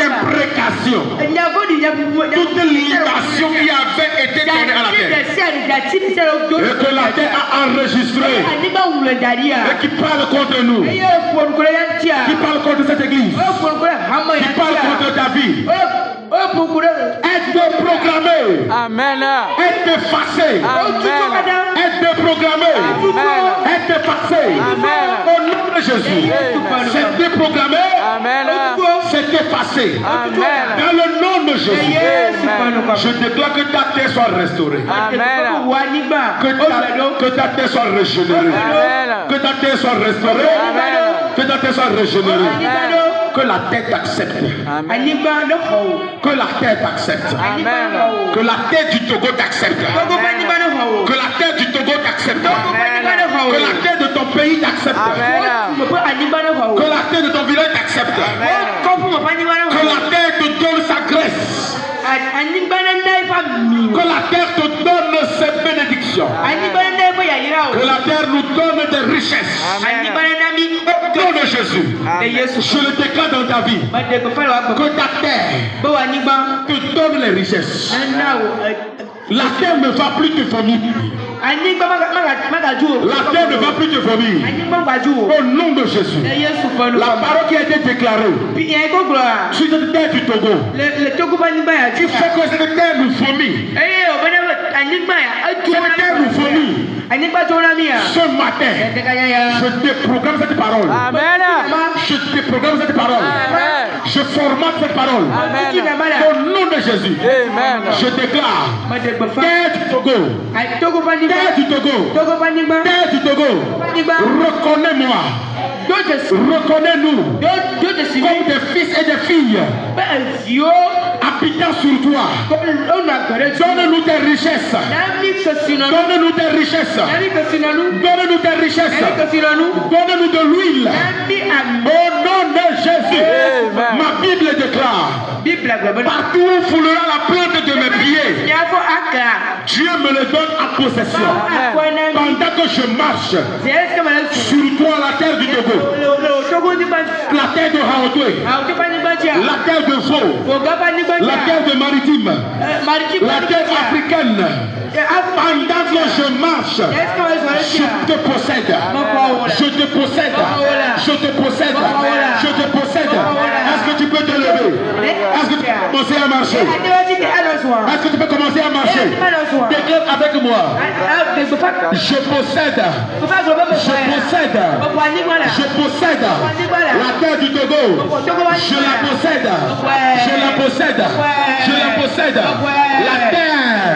imprécation, toute limitation qui avait été donnée à la terre, et que la terre a enregistré, et qui parle contre nous, qui parle contre cette église, qui parle contre ta vie, être déprogrammé, Amen. être effacé, Amen. être déprogrammé, être effacé. Amen. Au nom de Jésus, c'est déprogrammé, Amen. c'est effacé. Amen. Dans le nom de Jésus, Amen. je déclare que ta terre soit restaurée, Amen. que ta terre soit régénérée, Amen. que ta terre soit restaurée, Amen. que ta terre soit régénérée. Amen. Que la terre t'accepte. Amen. Que la terre t'accepte. Amen. Que la terre du Togo t'accepte. Que la terre du Togo t'accepte. Que la terre de ton pays t'accepte. Que la terre de ton village t'accepte. Que la terre te donne sa grâce. Que la terre te donne ses bénédictions. Que la terre nous donne des richesses. Au nom de Jésus, je le déclare dans ta vie. Que ta terre te donne les richesses. La terre ne va plus te vomir. La terre ne va plus te vomir. Au nom de Jésus. La parole qui a été déclarée sur cette terre du Togo, il faut que cette terre nous vomit. Cette terre nous vomit. Ce matin, je déprogramme cette parole. Amen. Je déprogramme cette parole. Amen. Je formate cette parole. Amen. Au nom de Jésus, Amen. je déclare terre du Togo, terre du Togo, terre du Togo, reconnais-moi, reconnais-nous comme des fils et des filles habitant sur toi. Donne-nous tes richesses. Donne-nous tes richesses. Donne-nous tes richesses. Donne-nous de l'huile. Au nom de Jésus. Amen. Ma Bible déclare, partout où foulera la plante de mes pieds, Dieu me le donne en possession. Pendant que je marche sur toi, la terre du Togo, la terre de Haotoué, la terre de Faux, la terre de Maritime, la terre africaine. Pendant que je marche, je te possède. Je te possède. Je te possède. Je te possède. Est-ce que tu peux te lever? Est-ce que tu peux commencer à marcher? Est-ce que tu peux commencer à marcher? Déclare avec moi. Je possède. Je possède. Je possède la terre du Togo. Je la possède. Je la possède. Je la possède. La terre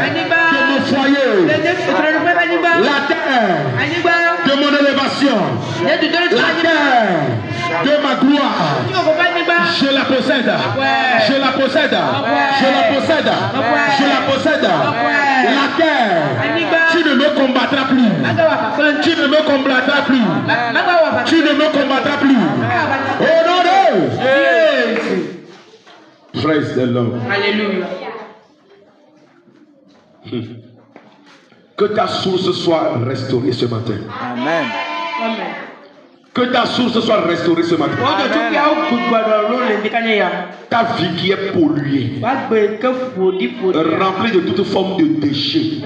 de mon foyer. La terre de mon élévation. La terre de ma gloire. Je la possède. Je la possède. Je la possède. Je la possède. La terre, tu ne me combattras plus. Tu ne me combattras plus. Tu ne me combattras plus. Oh non, non. Praise the Lord. Alléluia. Que ta source soit restaurée ce matin. Amen. Amen. Que ta source soit restaurée ce matin. Ta vie qui est polluée, remplie de toute forme de déchets,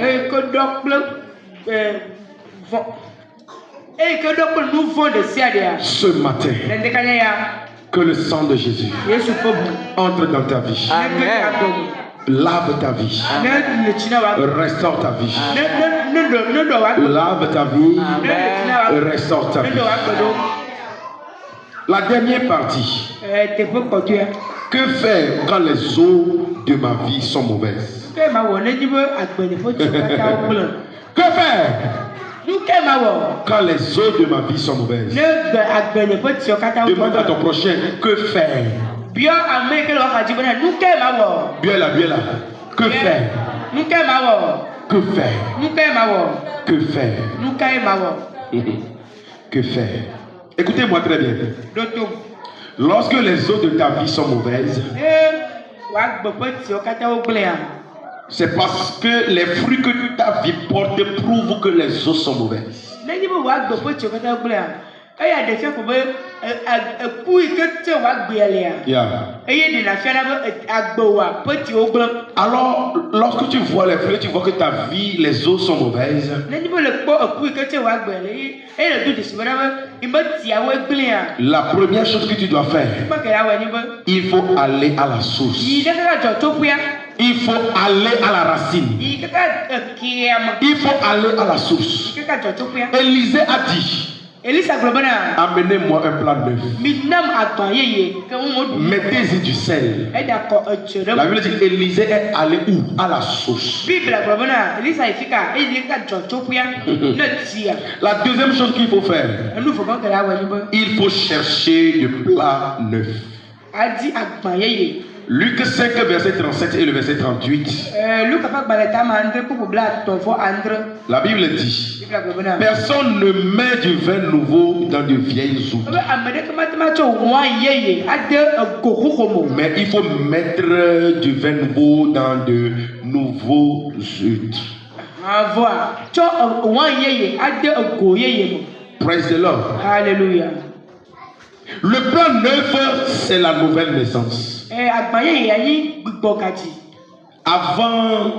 ce matin, que le sang de Jésus entre dans ta vie. Amen. Lave ta vie. Restaure ta vie. Lave ta vie. Restaure ta vie. La dernière partie. Que faire quand les eaux de ma vie sont mauvaises? Que faire quand les eaux de ma vie sont mauvaises? Demande à ton prochain, que faire? Bien là. Que faire? Que faire? Que faire? Que faire? Écoutez-moi très bien. Lorsque les eaux de ta vie sont mauvaises, c'est parce que les fruits que ta vie porte prouvent que les eaux sont mauvaises. Yeah. Alors, lorsque tu vois les fruits, tu vois que ta vie, les eaux sont mauvaises. La première chose que tu dois faire, il faut aller à la source. Il faut aller à la racine. Il faut aller à la source. Élisée a dit, amenez-moi un plat neuf. Mettez-y du sel. La Bible dit Élisée est allé où? À la source. La deuxième chose qu'il faut faire, il faut chercher du plat neuf. Luc 5, verset 37 et le verset 38. La Bible dit, personne ne met du vin nouveau dans de vieilles outres. Mais il faut mettre du vin nouveau dans de nouveaux outres. Praise the Lord. Alléluia. Le plan neuf, c'est la nouvelle naissance. Avant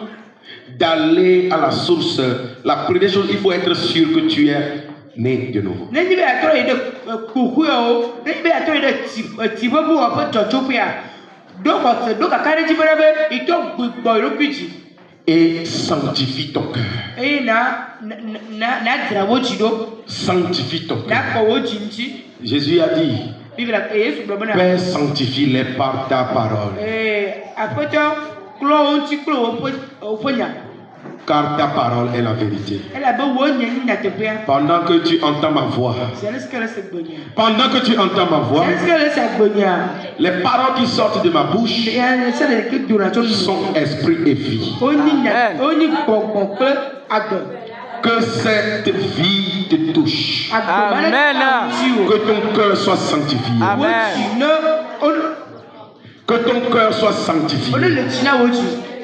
d'aller à la source, la première chose, il faut être sûr que tu es né de nouveau. Et sanctifie ton cœur. Sanctifie ton cœur. Jésus a dit, Père, sanctifie-les par ta parole. Car ta parole est la vérité. Pendant que tu entends ma voix, les paroles qui sortent de ma bouche sont esprit et vie. Que cette vie te touche. Amen. Que ton cœur soit sanctifié. Amen. Que ton cœur soit sanctifié.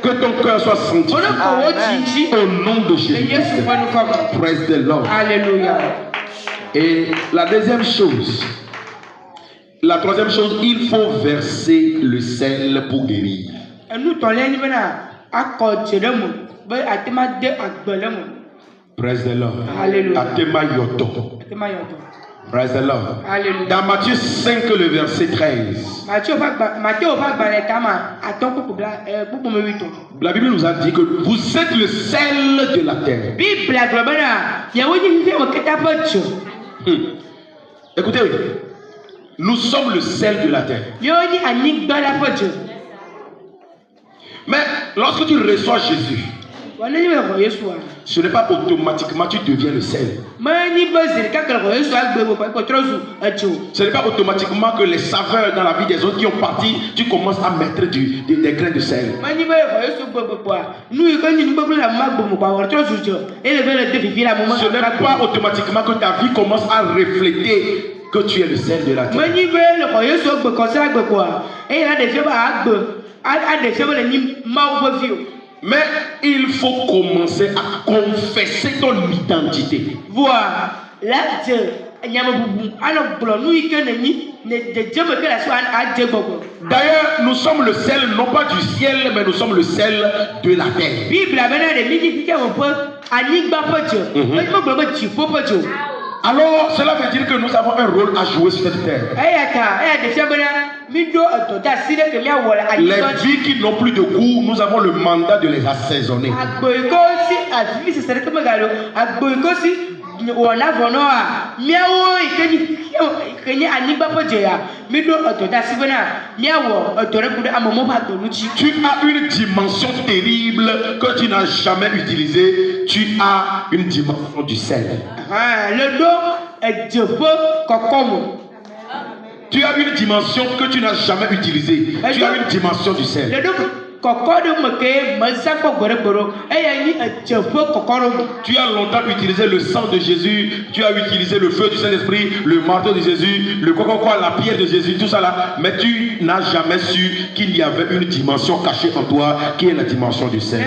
Que ton cœur soit sanctifié. Au nom de Jésus. Praise the Lord. Alléluia. Et la deuxième chose, la troisième chose, il faut verser le sel pour guérir. Praise the Lord. Alléluia. Atema yoto. Praise the Lord. Alléluia. Dans Matthieu 5, le verset 13. La Bible nous a dit que vous êtes le sel de la terre. Écoutez, nous sommes le sel de la terre. Mais lorsque tu reçois Jésus, Ce n'est pas automatiquement tu deviens le sel. Ce n'est pas automatiquement que les saveurs dans la vie des autres qui ont parti, tu commences à mettre des grains de sel. Ce n'est pas automatiquement que ta vie commence à refléter que tu es le sel de la terre. Mais il faut commencer à confesser ton identité. D'ailleurs, nous sommes le sel, non pas du ciel, mais nous sommes le sel de la terre. Alors, cela veut dire que nous avons un rôle à jouer sur cette terre. Les vies qui n'ont plus de goût, nous avons le mandat de les assaisonner. Tu as une dimension terrible que tu n'as jamais utilisée. Tu as une dimension du sel. Tu as une dimension que tu n'as jamais utilisée. Tu as une dimension du sel. Tu as longtemps utilisé le sang de Jésus, tu as utilisé le feu du Saint-Esprit, le marteau de Jésus, le coco-coco, la pierre de Jésus, tout ça là, mais tu n'as jamais su qu'il y avait une dimension cachée en toi qui est la dimension du sel.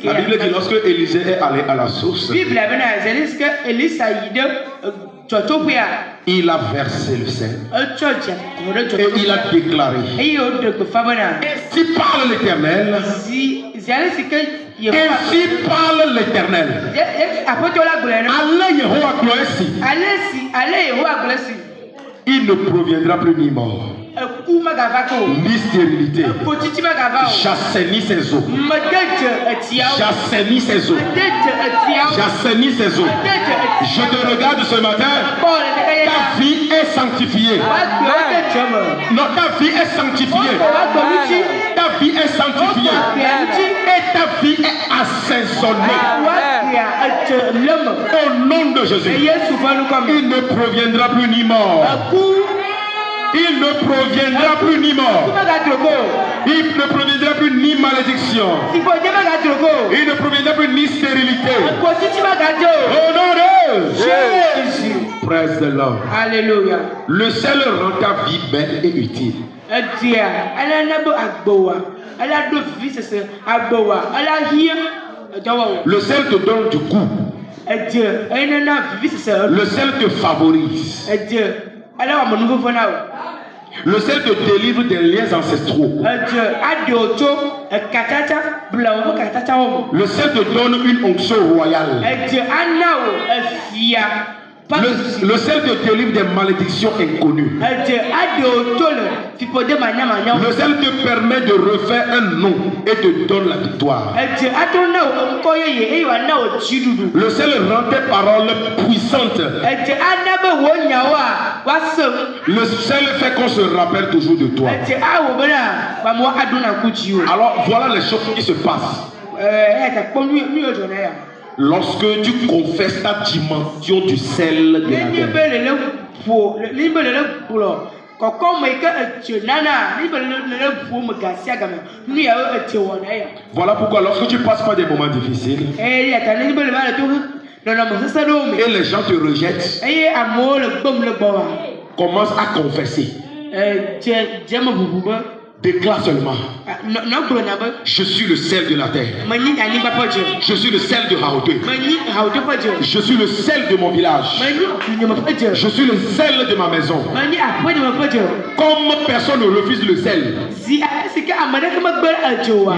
La Bible dit lorsque Élisée est allé à la source, il a versé le sel et il a déclaré: ainsi parle l'Éternel, ainsi parle l'Éternel. Il ne proviendra plus ni mort, ni stérilité. J'assainis ses eaux. J'assainis ses eaux. J'assainis ses eaux. Je te regarde ce matin. Ta vie est sanctifiée. Non, ta vie est sanctifiée. Ta vie est sanctifiée. Et ta vie est assaisonnée. Au nom de Jésus. Il ne proviendra plus ni mort. Il ne proviendra plus ni mort. Il ne proviendra plus ni malédiction. Il ne proviendra plus ni stérilité. Au nom de Jésus. Praise the Lord. Alléluia. Le sel rend ta vie belle et utile. Le sel te donne du goût. Le sel te favorise. Le sel te délivre des liens ancestraux. Le sel te donne une onction royale. Le sel te délivre des malédictions inconnues. Le sel te permet de refaire un nom et te donne la victoire. Le sel rend tes paroles puissantes. Le sel fait qu'on se rappelle toujours de toi. Alors voilà les choses qui se passent lorsque tu confesses ta dimension du sel de la terre. Voilà pourquoi lorsque tu passes par des moments difficiles et les gens te rejettent, commence à confesser. Déclare seulement: je suis le sel de la terre. Je suis le sel de Haoté. Je suis le sel de mon village. Je suis le sel de ma maison. Comme personne ne refuse le sel.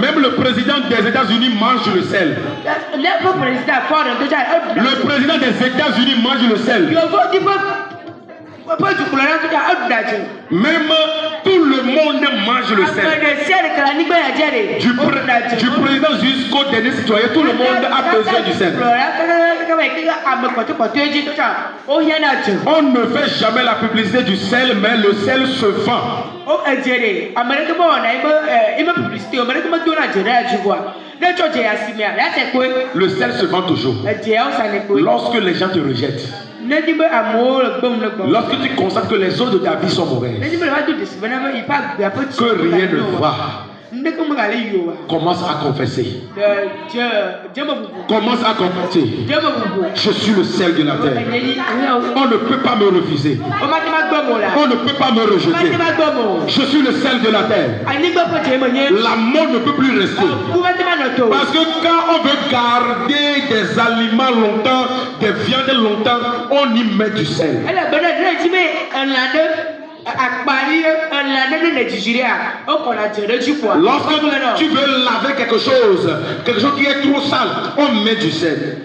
Même le président des États-Unis mange le sel. Le président des États-Unis mange le sel. Même tout le monde mange le sel. Du président jusqu'au dernier citoyen, tout le monde a besoin du sel. On ne fait jamais la publicité du sel, mais le sel se vend. Le sel se vend toujours. Lorsque les gens te rejettent, lorsque tu constates que les eaux de ta vie sont mauvaises, que rien ne va, commence à confesser. Commence à confesser. Je suis le sel de la terre. On ne peut pas me refuser. On ne peut pas me rejeter. Je suis le sel de la terre. La mort ne peut plus rester. Parce que quand on veut garder des aliments longtemps, des viandes longtemps, on y met du sel. Lorsque tu veux laver quelque chose qui est trop sale, on met du sel.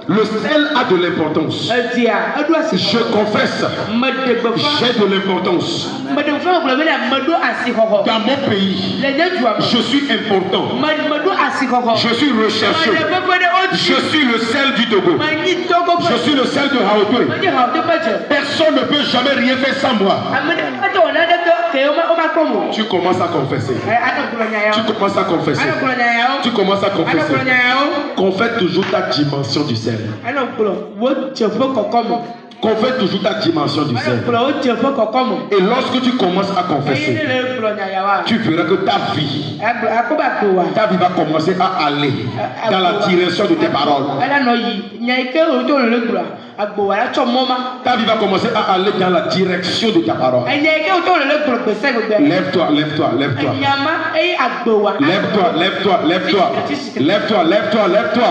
Le sel a de l'importance. Je confesse, j'ai de l'importance. Dans mon pays, je suis important. Je suis recherché. Je suis le sel du Togo. Je suis le sel de Haoté. Personne ne peut jamais rien faire sans moi. Tu commences à confesser. Tu commences à confesser. Tu commences à confesser. Confesse toujours ta dimension du sel. Confesse toujours ta dimension du sel. Et lorsque tu commences à confesser, tu verras que ta vie va commencer à aller dans la direction de tes paroles. Ta vie va commencer à aller dans la direction de ta parole. Lève-toi, lève-toi, lève-toi. Lève-toi, lève-toi, lève-toi. Lève-toi, lève-toi, lève-toi.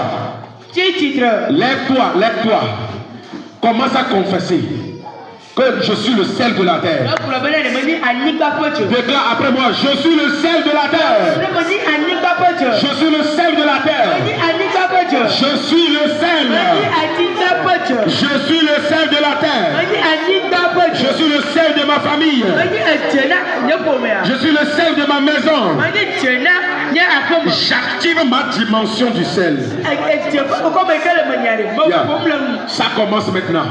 Lève-toi, lève-toi. Commence à confesser que je suis le sel de la terre. Déclare après moi, je suis le sel de la terre. Je suis le sel de la terre. Je suis le sel. Je suis le sel de la terre. Je suis le sel de ma famille. Je suis le sel de ma maison. J'active ma dimension du sel. Ça commence maintenant.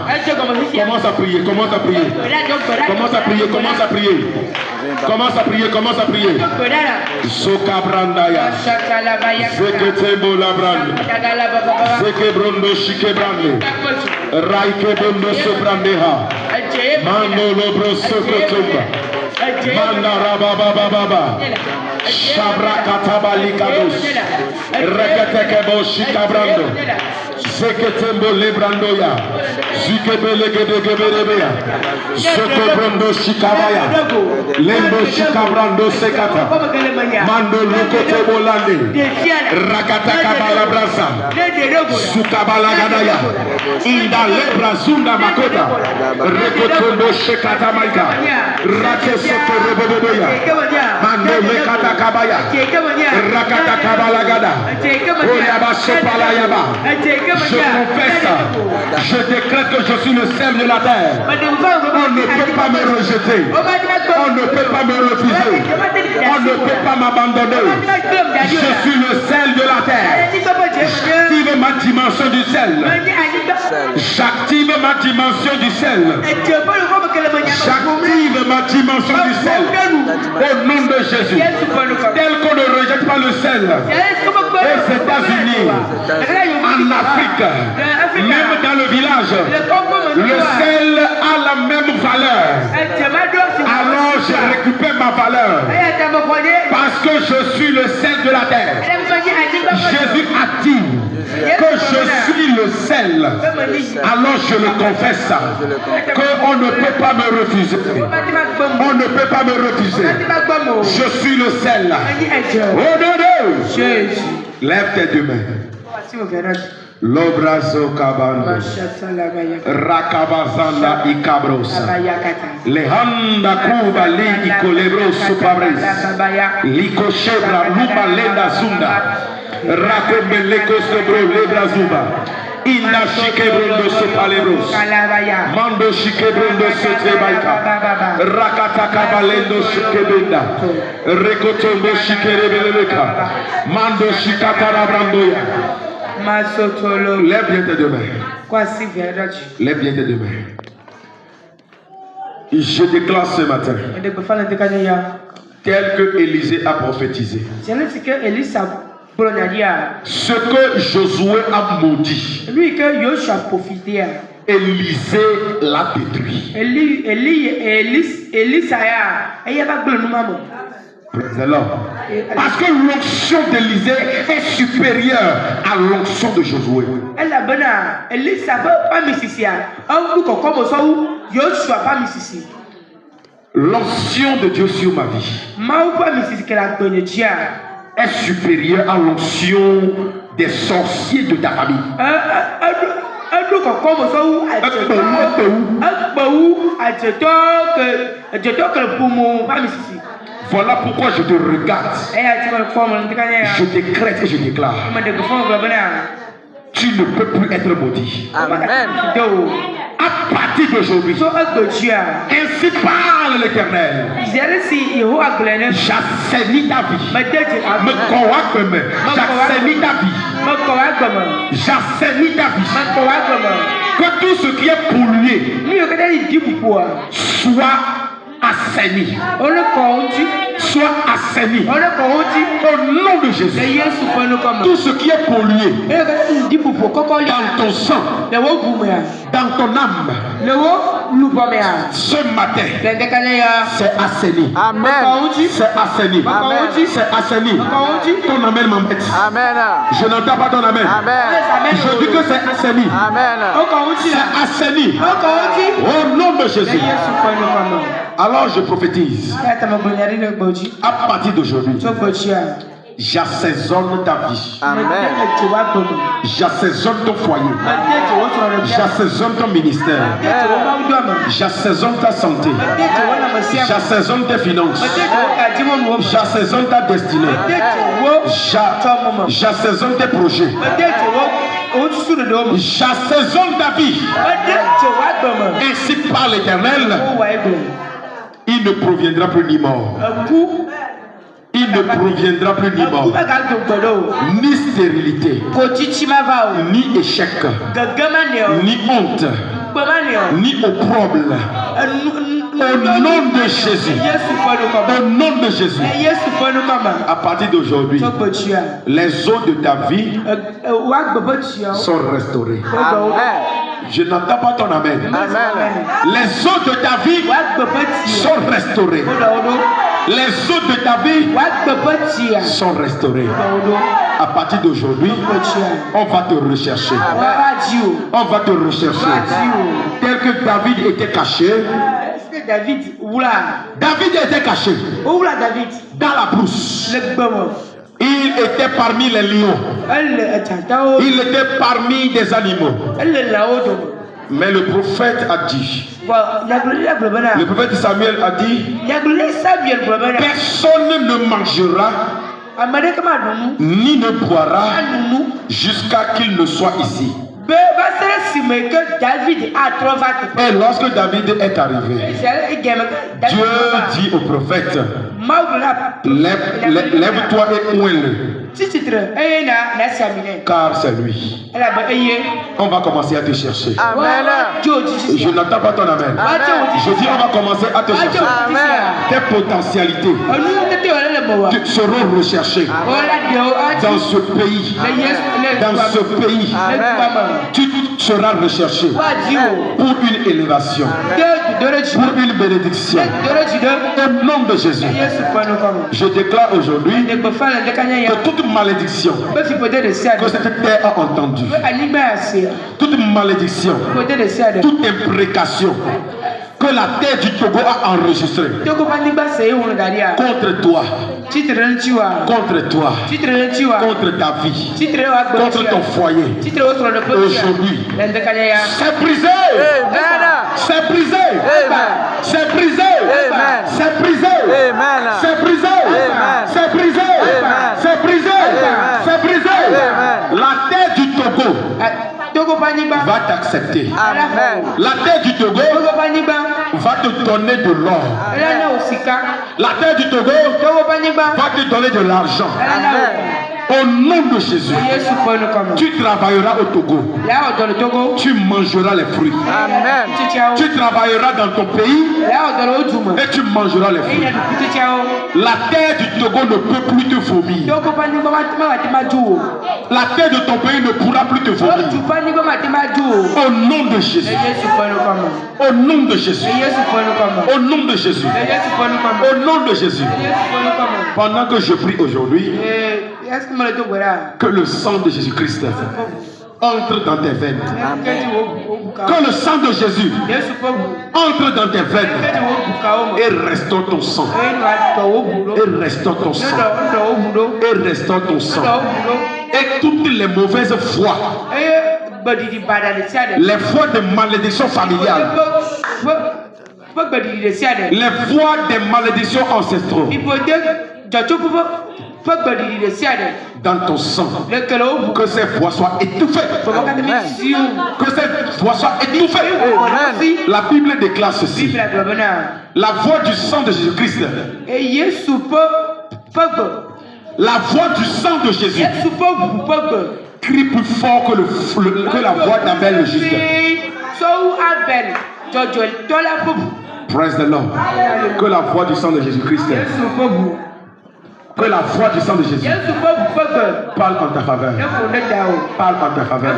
Commence à prier, commence à prier. Commence à prier, commence à prier. Commence à prier, commence à prier. Sokabrandaya. Zeketembo labrand. Zekebrondo shikebrande. Raikebondo sobrandeha. Mando lobro sokotumba. Manda rababababa. Shabrakatabalikados. Reketekebo shikabrando. Zeketembo lebrandoya. Zikebelegedegeberebea. Sokobrondo shikabaya. Lembo shikabrando sekata. Mando lokotebo lande. Rakatakabalabrasa. Sukabalagadaya. Inda lebra zunda makota. Rekotombo shekata maika. Rakesoto rebebeboya. Mando lekata kabaya. Rakata kabalagada. Oyaba sopalayaba. Je confesse, je décrète que je suis le sel de la terre. On ne peut pas me rejeter. On ne peut pas me refuser. On ne peut pas m'abandonner. Je suis le sel de la terre. J'active ma dimension du sel. J'active ma dimension du sel. J'active ma dimension du sel. Au nom de Jésus. Tel qu'on ne rejette pas le sel. Aux États-Unis, en Afrique, même dans le village, le sel a la même valeur. Alors je récupère ma valeur parce que je suis le sel de la terre. Jésus a dit que je suis le sel. Alors je le confesse qu'on ne peut pas me refuser. On ne peut pas me refuser. Je suis le sel. Oh non, non. Lève tes deux mains. L'obrazo cabando, rakabazanda ikabrosa, lehanda kuba li ikolebroso pabres, likoshebra luba lenda zunda, rakombeleko sobro lebra zuba, Inda shikebrondo sopalebros. Mando shikebrondo sotebaika. Rakata kabalendo shikebenda. Rekotombo shikerebeleka. Mando shikatarabandoya. Lève bien tes deux mains. Lève bien tes deux mains. Je déclare ce matin, tel que Élisée a prophétisé, ce que Josué a maudit, Élisée l'a détruit. Parce que l'onction d'Élisée est supérieure à l'onction de Josué. L'onction de Dieu sur ma vie est supérieure à l'onction des sorciers de ta famille. Voilà pourquoi je te regarde. Je décrète et je déclare. Tu ne peux plus être maudit. Amen. À partir d'aujourd'hui, ainsi parle l'Éternel. J'assainis ta vie. J'assainis ta vie. J'assainis ta vie. Que tout ce qui est pollué soit assaini. Soit assaini. Au nom de Jésus. Tout ce qui est pollué dans ton sang, dans ton âme, ce matin, c'est assaini. Amen. C'est assaini. Amen. C'est assaini. Ton amen m'embête. Amen. Je n'entends pas ton amen. Amen. Je dis que c'est assaini. Amen. C'est assaini. Au nom de Jésus. Alors je prophétise. À partir d'aujourd'hui, j'assaisonne ta vie. Amen. J'assaisonne ton foyer. J'assaisonne ton ministère. J'assaisonne ta santé. J'assaisonne tes finances. J'assaisonne ta destinée. J'assaisonne tes projets. J'assaisonne ta vie. Ainsi par l'Éternel, il ne proviendra plus ni mort. Il ne proviendra plus ni mort, ni stérilité, ni échec, ni honte, ni opprobre. Au nom de Jésus. Au nom de Jésus. À partir d'aujourd'hui, les eaux de ta vie sont restaurées. Amen. Je n'entends pas ton amen. Amen. Les eaux de ta vie sont restaurées. Les eaux de ta vie sont restaurées. À partir d'aujourd'hui, on va te rechercher. On va te rechercher. Tel que David était caché. David était caché dans la brousse. Il était parmi les lions. Il était parmi des animaux. Mais le prophète a dit, le prophète Samuel a dit, personne ne mangera ni ne boira jusqu'à qu'il ne soit ici. Et lorsque David est arrivé, Dieu dit au prophète, lève-toi et oins-le, car c'est lui. On va commencer à te chercher. Amen. Je n'entends pas ton amen. Je dis on va commencer à te chercher. Tes potentialités seront recherchées dans ce pays. Dans ce pays, tu seras recherché pour une élévation, pour une bénédiction. Au nom de Jésus, je déclare aujourd'hui que toute malédiction que cette terre a entendue, toute malédiction, toute imprécation que la terre du Togo a enregistrée contre toi, contre ta vie, contre ton foyer, aujourd'hui, c'est brisé, c'est brisé, c'est brisé, c'est brisé, c'est brisé, c'est brisé, c'est brisé, c'est brisé. La terre du Togo va t'accepter. Amen. La terre du Togo va te donner de l'or. La terre du Togo va te donner de l'argent. Au nom de Jésus, tu travailleras au Togo. Tu mangeras les fruits. Amen. Tu travailleras dans ton pays et tu mangeras les fruits. La terre du Togo ne peut plus te vomir. La terre de ton pays ne pourra plus te vomir. Au nom de Jésus. Au nom de Jésus. Au nom de Jésus. Au nom de Jésus. Pendant que je prie aujourd'hui, que le sang de Jésus-Christ entre dans tes veines. Que le sang de Jésus entre dans tes veines et restaure ton sang. Et restaure ton sang. Et restaure ton sang. Et toutes les mauvaises foi, les foi de malédiction familiale, les voix des malédictions ancestraux dans ton sang, que ces voix soient étouffées. Que ces voix soient étouffées. La Bible déclare ceci: la voix du sang de Jésus-Christ, la voix du sang de Jésus crie plus fort que la voix d'Abel le juste. Praise the Lord. Que la voix du sang de Jésus-Christ, que la voix du sang de Jésus parle en ta faveur. Parle en ta faveur.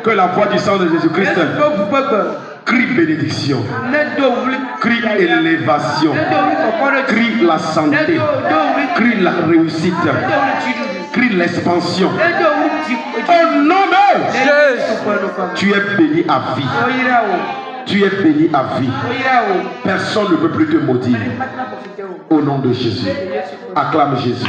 Que la voix du sang de Jésus-Christ crie bénédiction, crie élévation, crie la santé, crie la réussite, crie l'expansion. Au nom de Jésus, tu es béni à vie. Tu es béni à vie. Personne ne peut plus te maudire. Au nom de Jésus. Acclame Jésus.